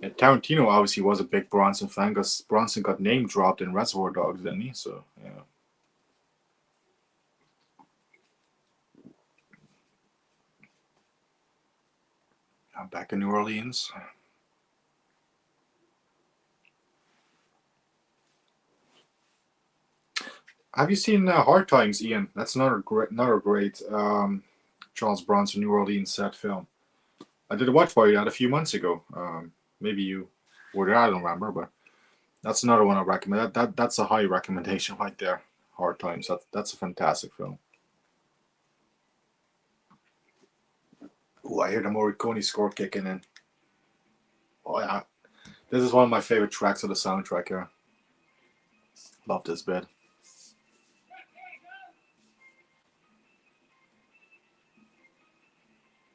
Yeah, Tarantino obviously was a big Bronson fan, because Bronson got name dropped in Reservoir Dogs, didn't he? So yeah. I'm back in New Orleans. Have you seen Hard Times, Ian? That's another great Charles Bronson New Orleans set film. I did a watch party that a few months ago. Maybe you were there. I don't remember, but that's another one I recommend. That's a high recommendation right there. Hard Times. That's a fantastic film. Oh, I hear the Morricone score kicking in. Oh yeah, this is one of my favorite tracks of the soundtrack here. Love this bit.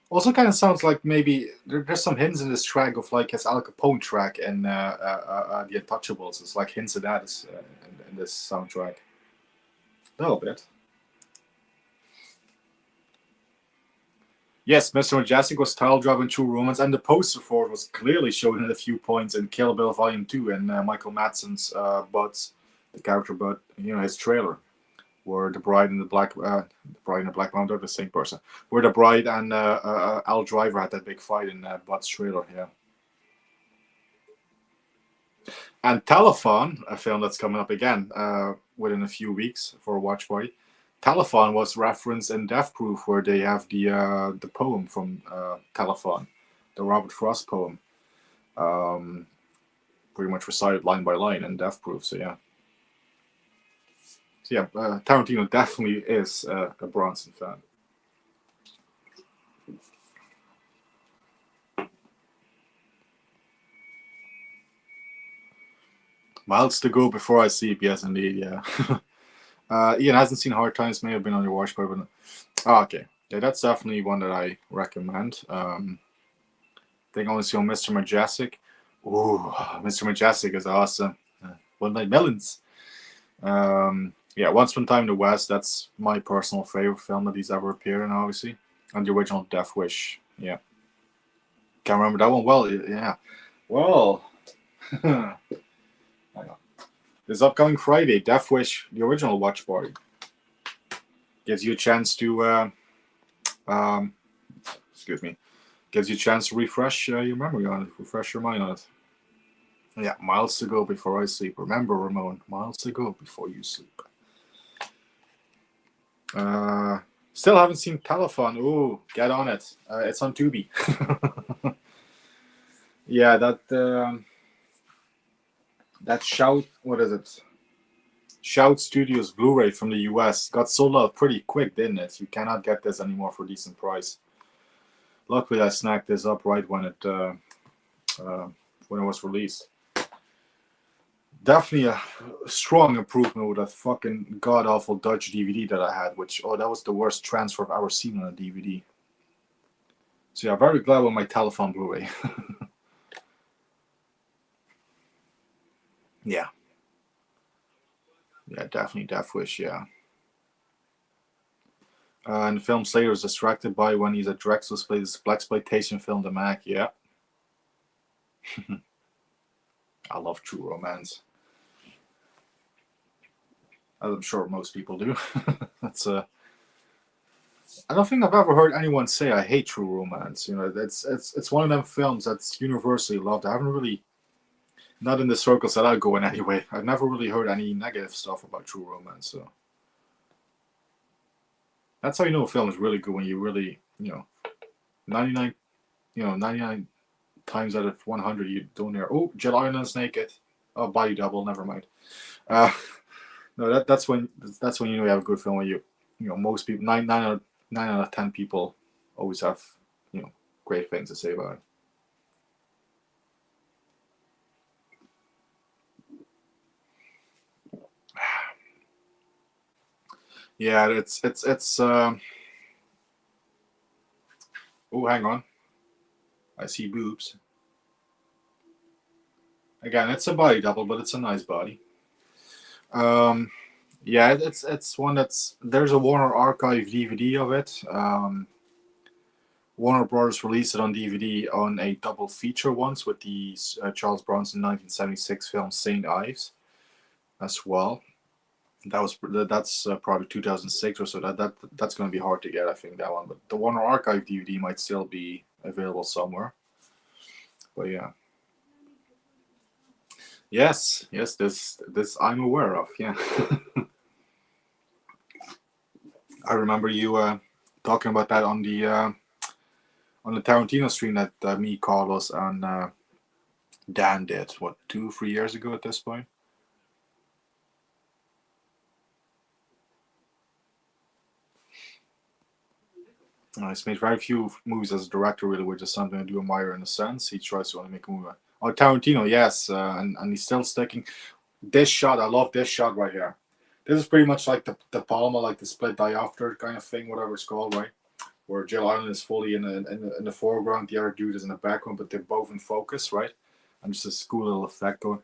Also, kind of sounds like maybe there's some hints in this track of like his Al Capone track and The Untouchables. It's like hints of that in this soundtrack. A little bit. Yes, Mr. Majestic was title drop in True Romance, and the poster for it was clearly shown at a few points in Kill Bill Volume 2 and Michael Madsen's Bud's, the character Bud, his trailer, where the bride and the black mountain are the same person, where the bride and Al Driver had that big fight in Bud's trailer, yeah. And Telephone, a film that's coming up again within a few weeks for a watch party. Telephone was referenced in Death Proof, where they have the poem from Telephone, the Robert Frost poem, pretty much recited line by line in Death Proof. So yeah, Tarantino definitely is a Bronson fan. Miles to go before I sleep. Yes, indeed. Yeah. Ian hasn't seen Hard Times. May have been on your watch party. Okay. Yeah, that's definitely one that I recommend. I think I only see on Mr. Majestic. Ooh, Mr. Majestic is awesome. One Night Melons. Yeah, Once Upon a Time in the West. That's my personal favorite film that he's ever appeared in, obviously. And the original Death Wish. Yeah. Can't remember that one well. Yeah. Well. This upcoming Friday, Death Wish, the original watch party, gives you a chance to, gives you a chance to refresh your memory on it, refresh your mind on it. Yeah, miles to go before I sleep. Remember, Ramon, miles to go before you sleep. Still haven't seen Telephone. Ooh, get on it. It's on Tubi. Yeah, that Shout, what is it? Shout Studios Blu-ray from the US got sold out pretty quick, didn't it? You cannot get this anymore for a decent price. Luckily, I snagged this up right when it was released. Definitely a strong improvement with that fucking god-awful Dutch DVD that I had, which, that was the worst transfer I've ever seen on a DVD. So yeah, very glad with my Telephone Blu-ray. Yeah. Yeah, definitely Death Wish, yeah. And the film Slater is distracted by when he's at Drexel's plays blaxploitation film The Mac, yeah. I love True Romance. As I'm sure most people do. That's I don't think I've ever heard anyone say I hate True Romance. It's one of them films that's universally loved. I haven't really, not in the circles that I go in anyway. I've never really heard any negative stuff about True Romance. So that's how you know a film is really good, when you really, 99 times out of 100 you don't hear, oh, Jill Ireland's naked, oh, body double, never mind. No, that's when you know you have a good film. When most people, 9 out of 10 people always have great things to say about it. Yeah, it's oh, hang on, I see boobs. Again, it's a body double, but it's a nice body. Yeah, it's one there's a Warner Archive DVD of it. Warner Brothers released it on DVD on a double feature once with the Charles Bronson 1976 film St. Ives as well. That's probably 2006 or so. That's going to be hard to get, I think, that one. But the Warner Archive DVD might still be available somewhere. But yeah. Yes, this I'm aware of. Yeah. I remember you talking about that on the Tarantino stream that me, Carlos, and Dan did. What, 2-3 years ago at this point? He's made very few movies as a director, really, which is something I do admire in a sense. He tries to only make a movie. Oh, Tarantino, yes, and he's still sticking. This shot, I love this shot right here. This is pretty much like the Palma, like the split diopter kind of thing, whatever it's called, right? Where Jill Island is fully in the foreground, the other dude is in the background, but they're both in focus, right? And just this cool little effect going.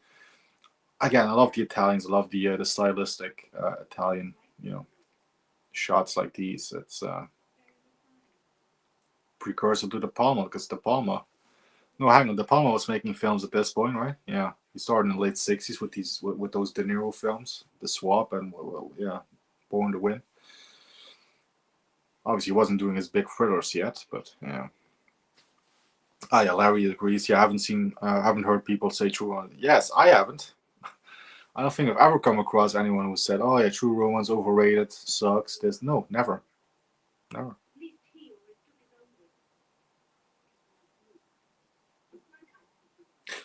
Again, I love the Italians. I love the stylistic Italian, shots like these. It's precursor to De Palma, because De Palma. No, hang on. De Palma was making films at this point, right? Yeah, he started in the late '60s with those De Niro films, The Swap, and Born to Win. Obviously, he wasn't doing his big thrillers yet, but yeah. Ah, yeah, Larry agrees. Yeah, I haven't heard people say True Romance. Yes, I haven't. I don't think I've ever come across anyone who said, "Oh yeah, True Romance overrated, sucks." No, never.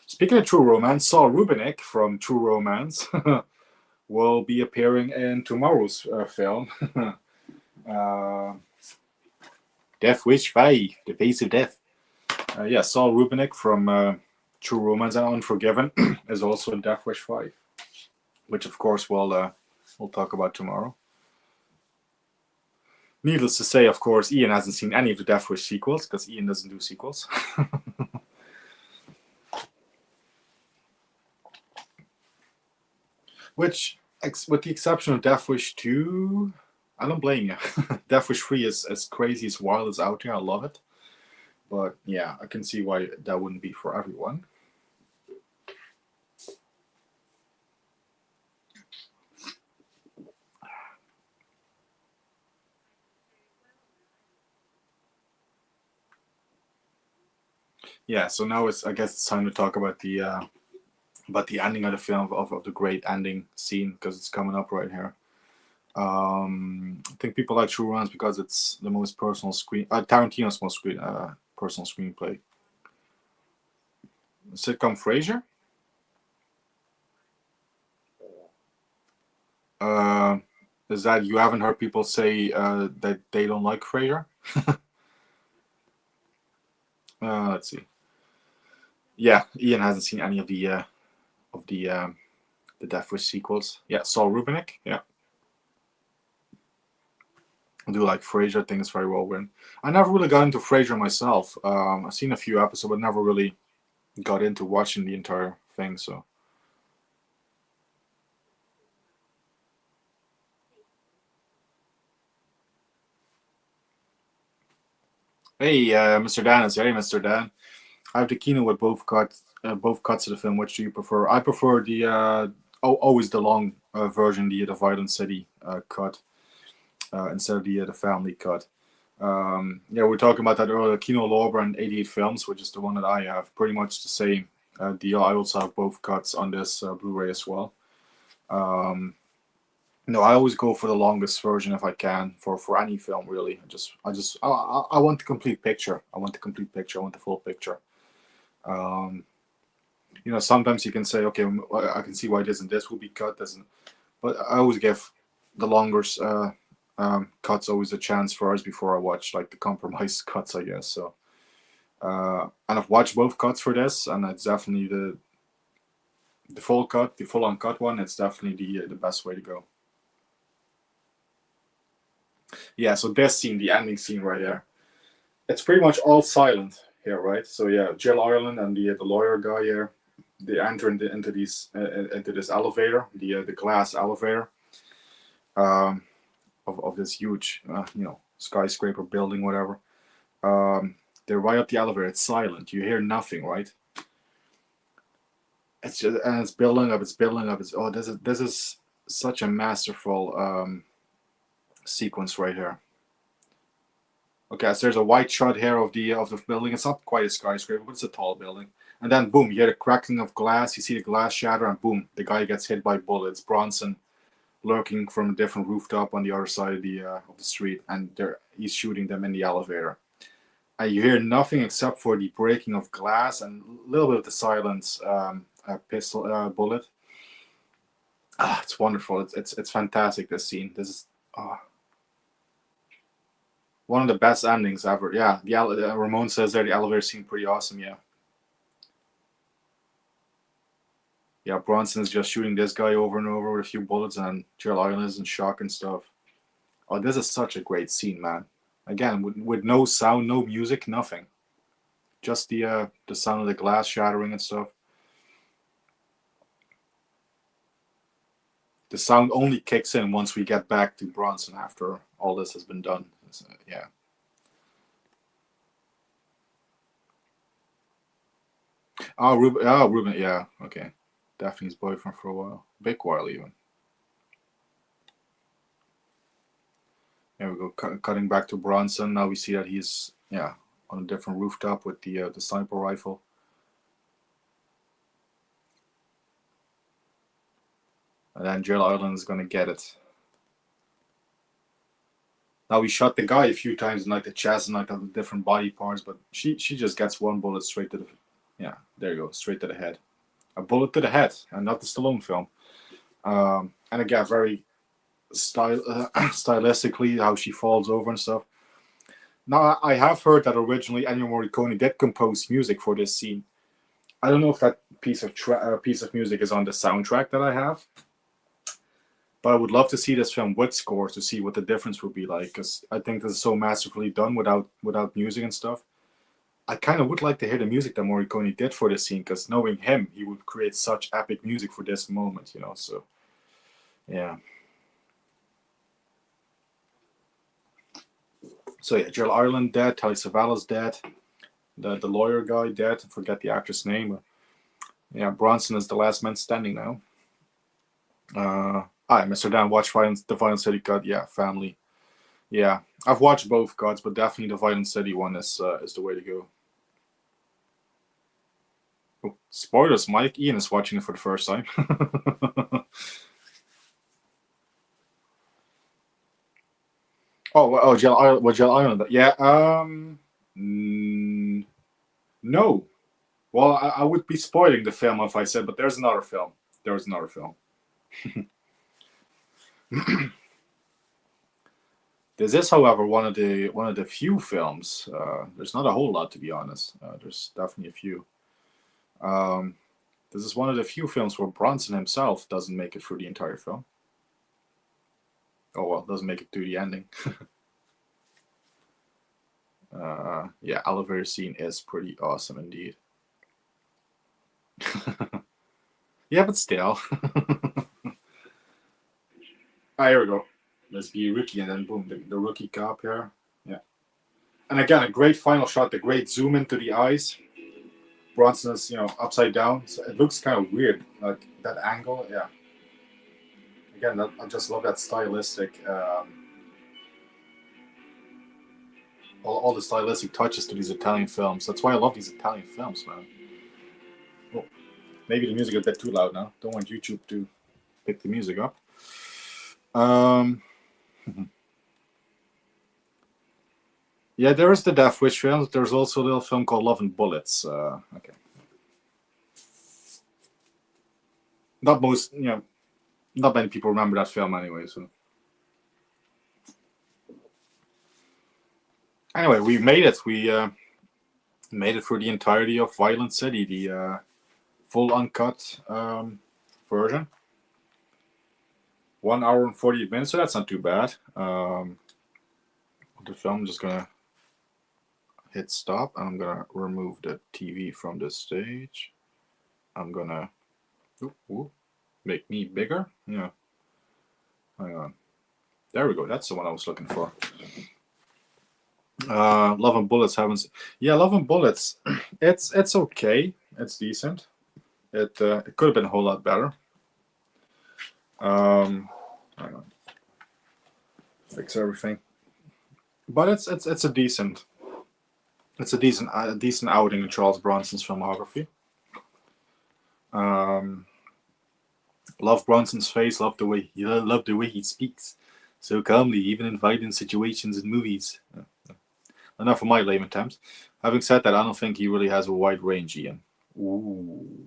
Speaking of True Romance, Saul Rubinek from True Romance will be appearing in tomorrow's film, Death Wish 5, The Face of Death. Saul Rubinek from True Romance and Unforgiven is also in Death Wish 5, which of course we'll talk about tomorrow. Needless to say, of course, Ian hasn't seen any of the Death Wish sequels, because Ian doesn't do sequels. Which, with the exception of Death Wish 2, I don't blame you. Death Wish 3 is as crazy, as wild as out there. I love it. But yeah, I can see why that wouldn't be for everyone. Yeah, so now I guess it's time to talk about the ending of the film, of the great ending scene, because it's coming up right here. I think people like True Romance because it's the most personal Tarantino's most personal screenplay. Sitcom Frasier? Is that you haven't heard people say that they don't like Frasier? Let's see. Yeah, Ian hasn't seen any of the Death Wish sequels. Yeah, Saul Rubinek. Yeah, I do like Frasier. I think it's very well written. I never really got into Frasier myself. I've seen a few episodes, but never really got into watching the entire thing. So. Hey, Mr. Dan is here. Hey, Mr. Dan. I have the keynote with both cuts of the film. Which do you prefer? I prefer the always the long version, the Violent City cut, instead of the family cut. We were talking about that earlier. Kino Lorber and 88 Films, which is the one that I have, pretty much the same deal. I also have both cuts on this Blu-ray as well. No, I always go for the longest version if I can for any film, really. I want the complete picture. I want the full picture. Sometimes you can say, okay, I can see why this and this will be cut, but I always give the longer cuts always a chance first before I watch like the compromise cuts, I guess. So, and I've watched both cuts for this, and it's definitely the full cut, the full uncut one. It's definitely the best way to go. Yeah, so this scene, the ending scene right here, it's pretty much all silent here, right? So yeah, Jill Ireland and the lawyer guy here, they enter into this elevator, the glass elevator, of this huge skyscraper building, whatever. They're right up the elevator. It's silent. You hear nothing, right? It's building up. This is such a masterful sequence right here. Okay, so there's a white shot here of the building. It's not quite a skyscraper, but it's a tall building. And then boom, you hear the cracking of glass. You see the glass shatter, and boom, the guy gets hit by bullets. Bronson lurking from a different rooftop on the other side of the street, and he's shooting them in the elevator. And you hear nothing except for the breaking of glass and a little bit of the silence pistol bullet. It's wonderful. It's fantastic. This scene. This is one of the best endings ever. Yeah, Ramon says there the elevator scene pretty awesome. Yeah. Yeah, Bronson is just shooting this guy over and over with a few bullets, and Gerald Ireland is in shock and stuff. Oh, this is such a great scene, man. Again, with no sound, no music, nothing. Just the sound of the glass shattering and stuff. The sound only kicks in once we get back to Bronson after all this has been done. Yeah. Oh, Ruben. Yeah, okay. Daphne's boyfriend for a while. Big while, even. There we go. Cutting back to Bronson. Now we see that he's, on a different rooftop with the sniper rifle. And then Jill Ireland is going to get it. Now we shot the guy a few times in like the chest and like the different body parts, but she just gets one bullet straight to the, there you go, straight to the head. A bullet to the head, and not the Stallone film. And again, very stylistically, how she falls over and stuff. Now, I have heard that originally Ennio Morricone did compose music for this scene. I don't know if that piece of music is on the soundtrack that I have, but I would love to see this film with scores to see what the difference would be like, because I think this is so masterfully done without music and stuff. I kind of would like to hear the music that Morricone did for this scene, because knowing him, he would create such epic music for this moment, so, yeah. So, yeah, Gerald Ireland dead, Telly Savalas dead, the lawyer guy dead, I forget the actor's name, but, yeah, Bronson is the last man standing now. Mr. Dan, watch the Violent City cut, yeah, family. Yeah, I've watched both cuts, but definitely the Violent City one is the way to go. Oh, spoilers, Mike. Ian is watching it for the first time. Jill Ireland. Yeah. No. Well, I would be spoiling the film if I said, but there's another film. There's another film. This is, however, one of the few films. There's not a whole lot, to be honest. There's definitely a few. This is one of the few films where Bronson himself doesn't make it through the entire film. Oh well, doesn't make it to the ending. Yeah, elevator scene is pretty awesome indeed. Yeah, but still. Here we go. Let's be a rookie, and then boom, the rookie cop here. Yeah. And again, a great final shot, the great zoom into the eyes. Bronson is, upside down. So it looks kind of weird, like that angle. Yeah. Again, I just love that stylistic, all the stylistic touches to these Italian films. That's why I love these Italian films, man. Oh, maybe the music is a bit too loud now. Don't want YouTube to pick the music up. Yeah, there is the Death Wish film. There's also a little film called Love and Bullets. Okay. Not many people remember that film anyway. So anyway, we made it. We made it through the entirety of Violent City, the full uncut version. 1 hour and 48 minutes, so that's not too bad. The film, I'm just gonna hit stop, and I'm gonna remove the TV from the stage. I'm gonna make me bigger. Yeah. Hang on. There we go. That's the one I was looking for. Love and Bullets haven't. Yeah, Love and Bullets. It's okay. It's decent. It could have been a whole lot better. Hang on. Fix everything. But it's a decent outing in Charles Bronson's filmography. Love Bronson's face, love the way he speaks. So calmly, even in violent situations in movies. Enough of my lame attempts. Having said that, I don't think he really has a wide range, Ian. Ooh.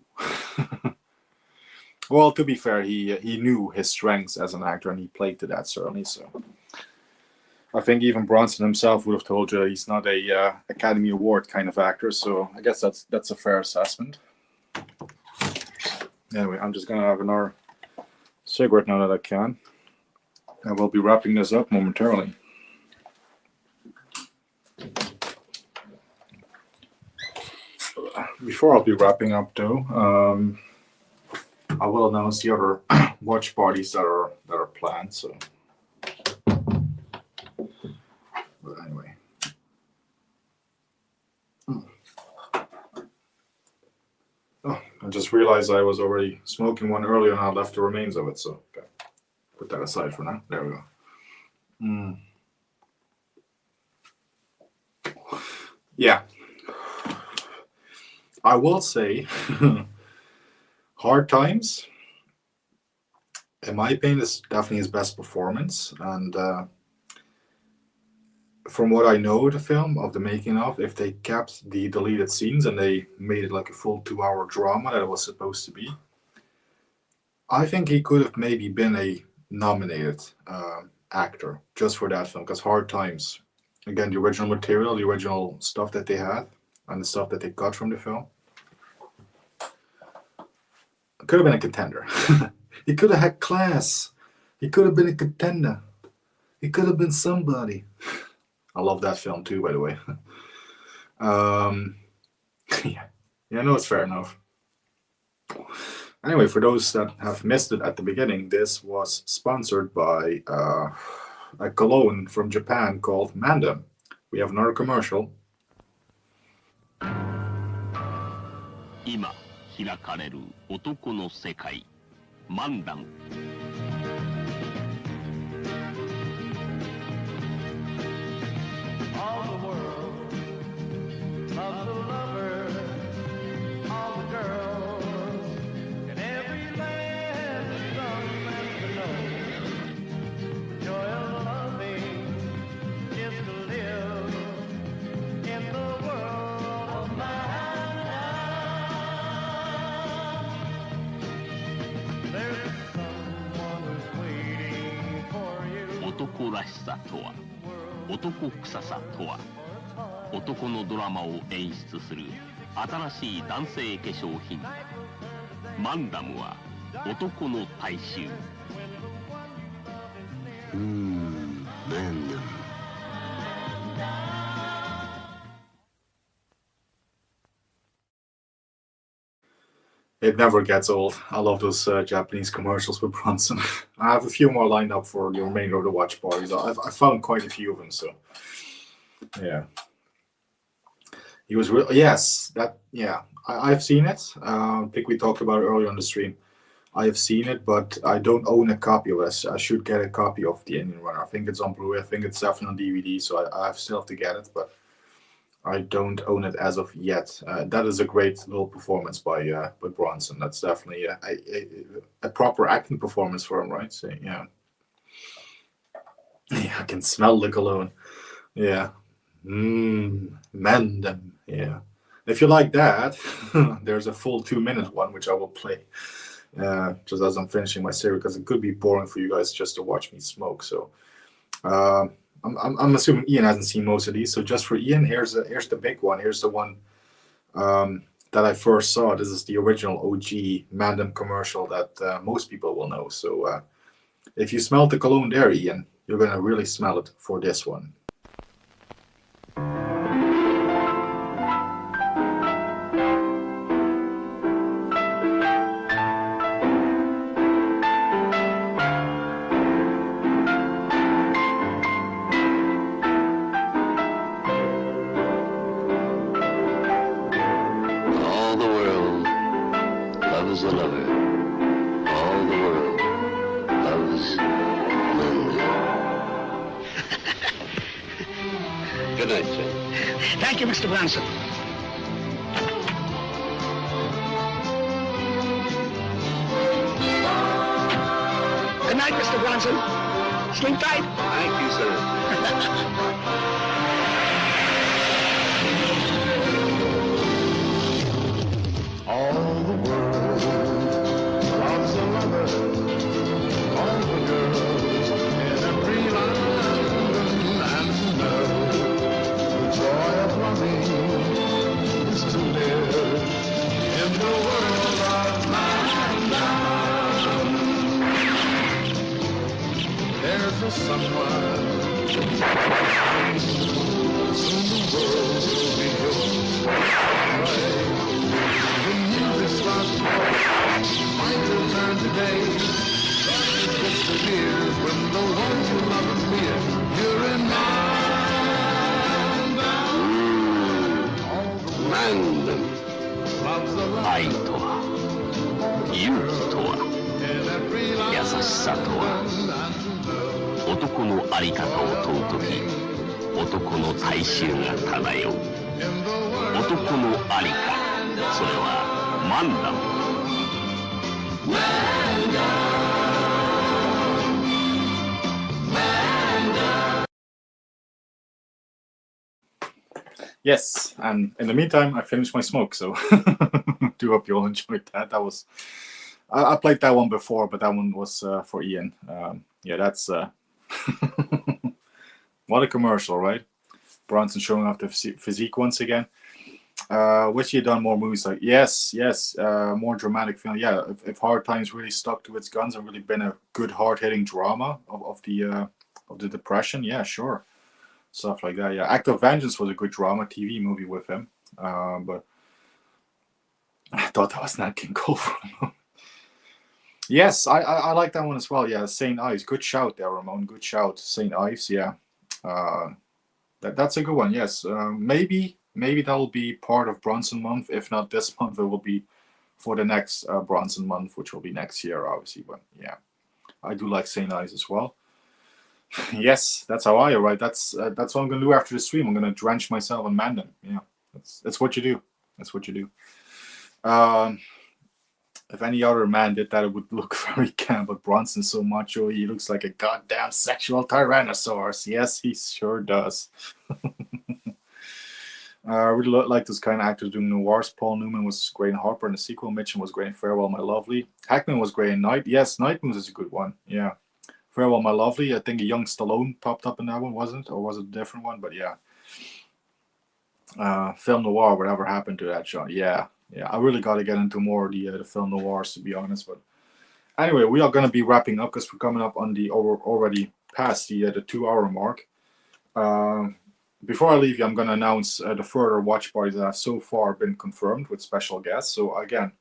Well, to be fair, he knew his strengths as an actor, and he played to that, certainly. So I think even Bronson himself would have told you he's not a Academy Award kind of actor. So I guess that's a fair assessment. Anyway, I'm just gonna have another cigarette now that I can, and we'll be wrapping this up momentarily. Before I'll be wrapping up, though, I will announce the other watch parties that are planned. So, but anyway. Oh, I just realized I was already smoking one earlier and I left the remains of it. So, okay. Put that aside for now. There we go. Yeah. I will say, Hard Times, in my opinion, is definitely his best performance. And from what I know of the film, of the making of, if they kept the deleted scenes and they made it like a full 2-hour drama that it was supposed to be, I think he could have maybe been a nominated actor just for that film. Because Hard Times, again, the original material, the original stuff that they had, and the stuff that they cut from the film, could have been a contender. He could have had class. He could have been a contender. He could have been somebody. I love that film too, by the way. Yeah, no, it's fair enough. Anyway, for those that have missed it at the beginning, this was sponsored by a cologne from Japan called Mandem. We have another commercial. 今開かれる男の世界、漫談。男らしさとは、男臭さとは、男のドラマを演出する新しい男性化粧品。マンダムは男の大衆。マンダム。It never gets old. I love those Japanese commercials with Bronson. I have a few more lined up for the remainder of the watch parties. I found quite a few of them, so yeah. He was real. Yes, that. Yeah, I've seen it. I think we talked about it earlier on the stream. I have seen it, but I don't own a copy of it. I should get a copy of The Indian Runner. I think it's on Blu-ray. I think it's definitely on DVD, so I still have to get it, but I don't own it as of yet. That is a great little performance by Bronson. That's definitely a proper acting performance for him, right? So yeah, I can smell the cologne. Yeah, Mandem. Yeah, if you like that, there's a full 2-minute one which I will play just as I'm finishing my series, because it could be boring for you guys just to watch me smoke. So. I'm assuming Ian hasn't seen most of these, so just for Ian, here's the big one. Here's the one that I first saw. This is the original OG Mandem commercial that most people will know. So if you smell the cologne there, Ian, you're gonna really smell it for this one. Thank you, Mr. Bronson. night, Mr. Bronson. Sleep tight. Thank you, sir. All the world loves a lover. All the girls in every London and know the joy of loving is to live in the world of London. There's a someone. Soon the world will be yours. Might return today, but it disappears when the one you love is near. You're in London.愛とは、勇気とは、優しさとは、男の在り方を問うとき、男の大衆が漂う。男の在りか、それはマンダム。Yes, and in the meantime, I finished my smoke, so do hope you all enjoyed that. That was I played that one before, but that one was for Ian. Yeah, that's what a commercial, right? Bronson showing off the physique once again. Wish he had done more movies like yes, more dramatic film. Yeah, if Hard Times really stuck to its guns and really been a good hard-hitting drama of the Depression, yeah, sure. Stuff like that, yeah. Act of Vengeance was a good drama TV movie with him, but I thought that was Nat King Cole. Yes, I like that one as well. Yeah, St. Ives, good shout there, Ramon. Good shout, St. Ives. Yeah, that's a good one. Yes, maybe that'll be part of Bronson Month. If not this month, it will be for the next Bronson Month, which will be next year, obviously. But yeah, I do like St. Ives as well. Yes, that's how I write. That's what I'm gonna do after the stream. I'm gonna drench myself in Mandan. Yeah, that's what you do. That's what you do. If any other man did that, it would look very camp. But Bronson so macho, he looks like a goddamn sexual tyrannosaurus. Yes, he sure does. I really like those kind of actors doing noirs. Paul Newman was great in Harper in the sequel. Mitchum was great in Farewell, My Lovely. Hackman was great in Night. Yes, Night Moves is a good one. Yeah. Farewell, My Lovely. I think a young Stallone popped up in that one, wasn't it? Or was it a different one? But yeah. Film noir, whatever happened to that, John? Yeah. I really got to get into more of the film noirs, to be honest. But anyway, we are going to be wrapping up because we're coming up on the already past the 2-hour mark. Before I leave you, I'm going to announce the further watch parties that have so far been confirmed with special guests. So again,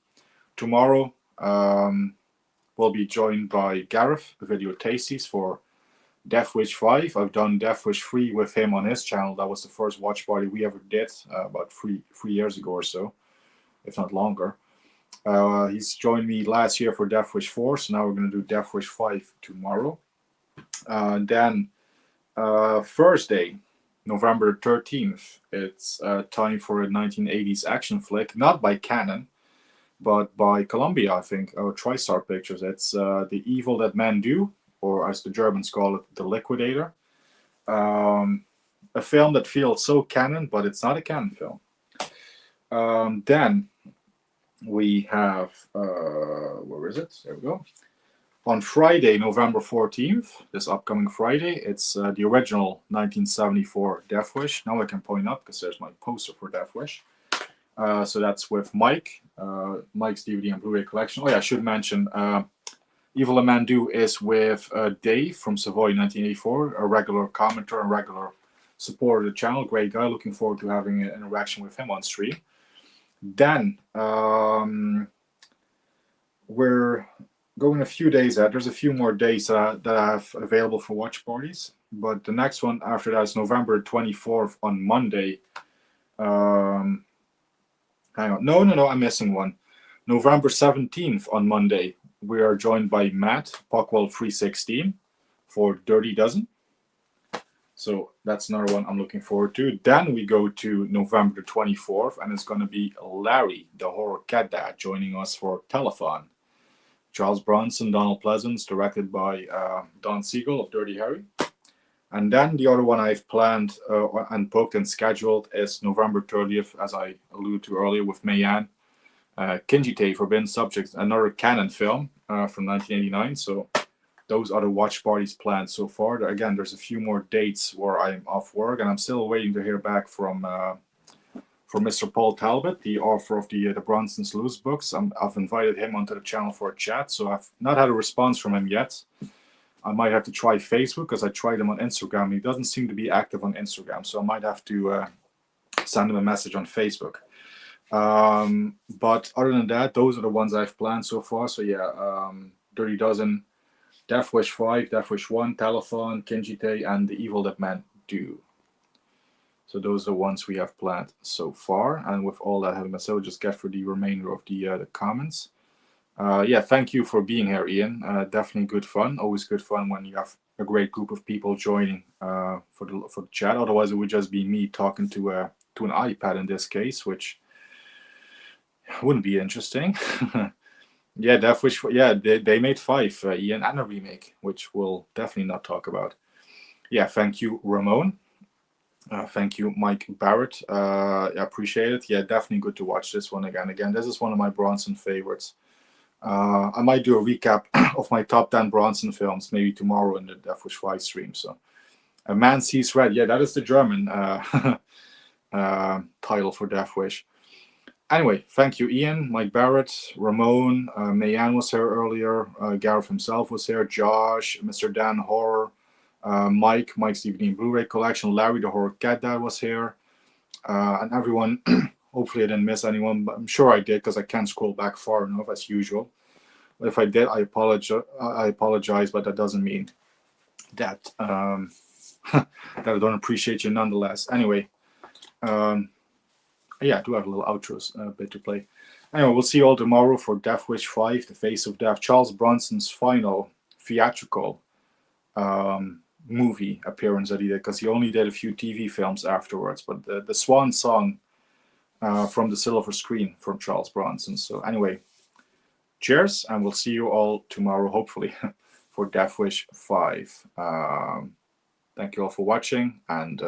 tomorrow we'll be joined by Gareth, the Video Tasties, for Death Wish 5. I've done Death Wish 3 with him on his channel. That was the first watch party we ever did about three years ago or so, if not longer. He's joined me last year for Death Wish 4, so now we're going to do Death Wish 5 tomorrow. Then Thursday, November 13th, it's time for a 1980s action flick, not by Canon, but by Columbia, I think, or TriStar Pictures. It's The Evil That Men Do, or as the Germans call it, The Liquidator. A film that feels so canon, but it's not a canon film. Then we have, where is it? There we go. On Friday, November 14th, this upcoming Friday, it's the original 1974 Death Wish. Now I can point up because there's my poster for Death Wish. So that's with Mike, Mike's DVD and Blu-ray collection. Oh yeah, I should mention Evil and Man Do is with Dave from Savoy 1984, a regular commenter and regular supporter of the channel. Great guy. Looking forward to having an interaction with him on stream. Then we're going a few days out. There's a few more days that I have available for watch parties. But the next one after that is November 24th on Monday. Hang on. No, I'm missing one. November 17th on Monday, we are joined by Matt, Pockwell 316, for Dirty Dozen. So that's another one I'm looking forward to. Then we go to November 24th, and it's going to be Larry, the horror cat dad, joining us for Telethon. Charles Bronson, Donald Pleasance, directed by Don Siegel of Dirty Harry. And then the other one I've planned and booked and scheduled is November 30th, as I alluded to earlier, with Mayan. Kinjite, Forbidden Subjects, another canon film from 1989. So those are the watch parties planned so far. Again, there's a few more dates where I'm off work, and I'm still waiting to hear back from Mr. Paul Talbot, the author of the Bronson's Loose books. I've invited him onto the channel for a chat, so I've not had a response from him yet. I might have to try Facebook, because I tried him on Instagram. He doesn't seem to be active on Instagram, so I might have to send him a message on Facebook. But other than that, those are the ones I've planned so far. So yeah, Dirty Dozen, Death Wish 5, Death Wish 1, Telephone, Kinjite, and The Evil That Men Do. So those are the ones we have planned so far. And with all that having been said, we'll just get through the remainder of the comments. Yeah, thank you for being here, Ian. Definitely good fun. Always good fun when you have a great group of people joining for the chat. Otherwise, it would just be me talking to an iPad in this case, which wouldn't be interesting. Yeah, Death Wish. Yeah, they made 5, Ian, and a remake, which we'll definitely not talk about. Yeah, thank you, Ramon. Thank you, Mike Barrett. I appreciate it. Yeah, definitely good to watch this one again. Again, this is one of my Bronson favorites. I might do a recap of my top 10 Bronson films maybe tomorrow in the Death Wish 5 stream. So, A Man Sees Red. Yeah, that is the German title for Death Wish. Anyway, thank you, Ian, Mike Barrett, Ramon, Mayan was here earlier, Gareth himself was here, Josh, Mr. Dan Horror, Mike's DVD Blu-ray collection, Larry the Horror Cat Dad was here, and everyone. Hopefully I didn't miss anyone, but I'm sure I did, because I can't scroll back far enough as usual. But if I did, I apologize, but that doesn't mean that that I don't appreciate you nonetheless. Anyway, yeah, I do have a little outro bit to play. Anyway, we'll see you all tomorrow for Death Wish 5, The Face of Death, Charles Bronson's final theatrical movie appearance that he did, because he only did a few TV films afterwards. But the swan song from the silver screen from Charles Bronson. So anyway, cheers, and we'll see you all tomorrow, hopefully, for Death Wish 5. Thank you all for watching, and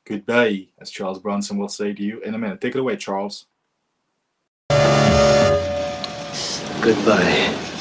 goodbye, as Charles Bronson will say to you in a minute. Take it away, Charles. Goodbye.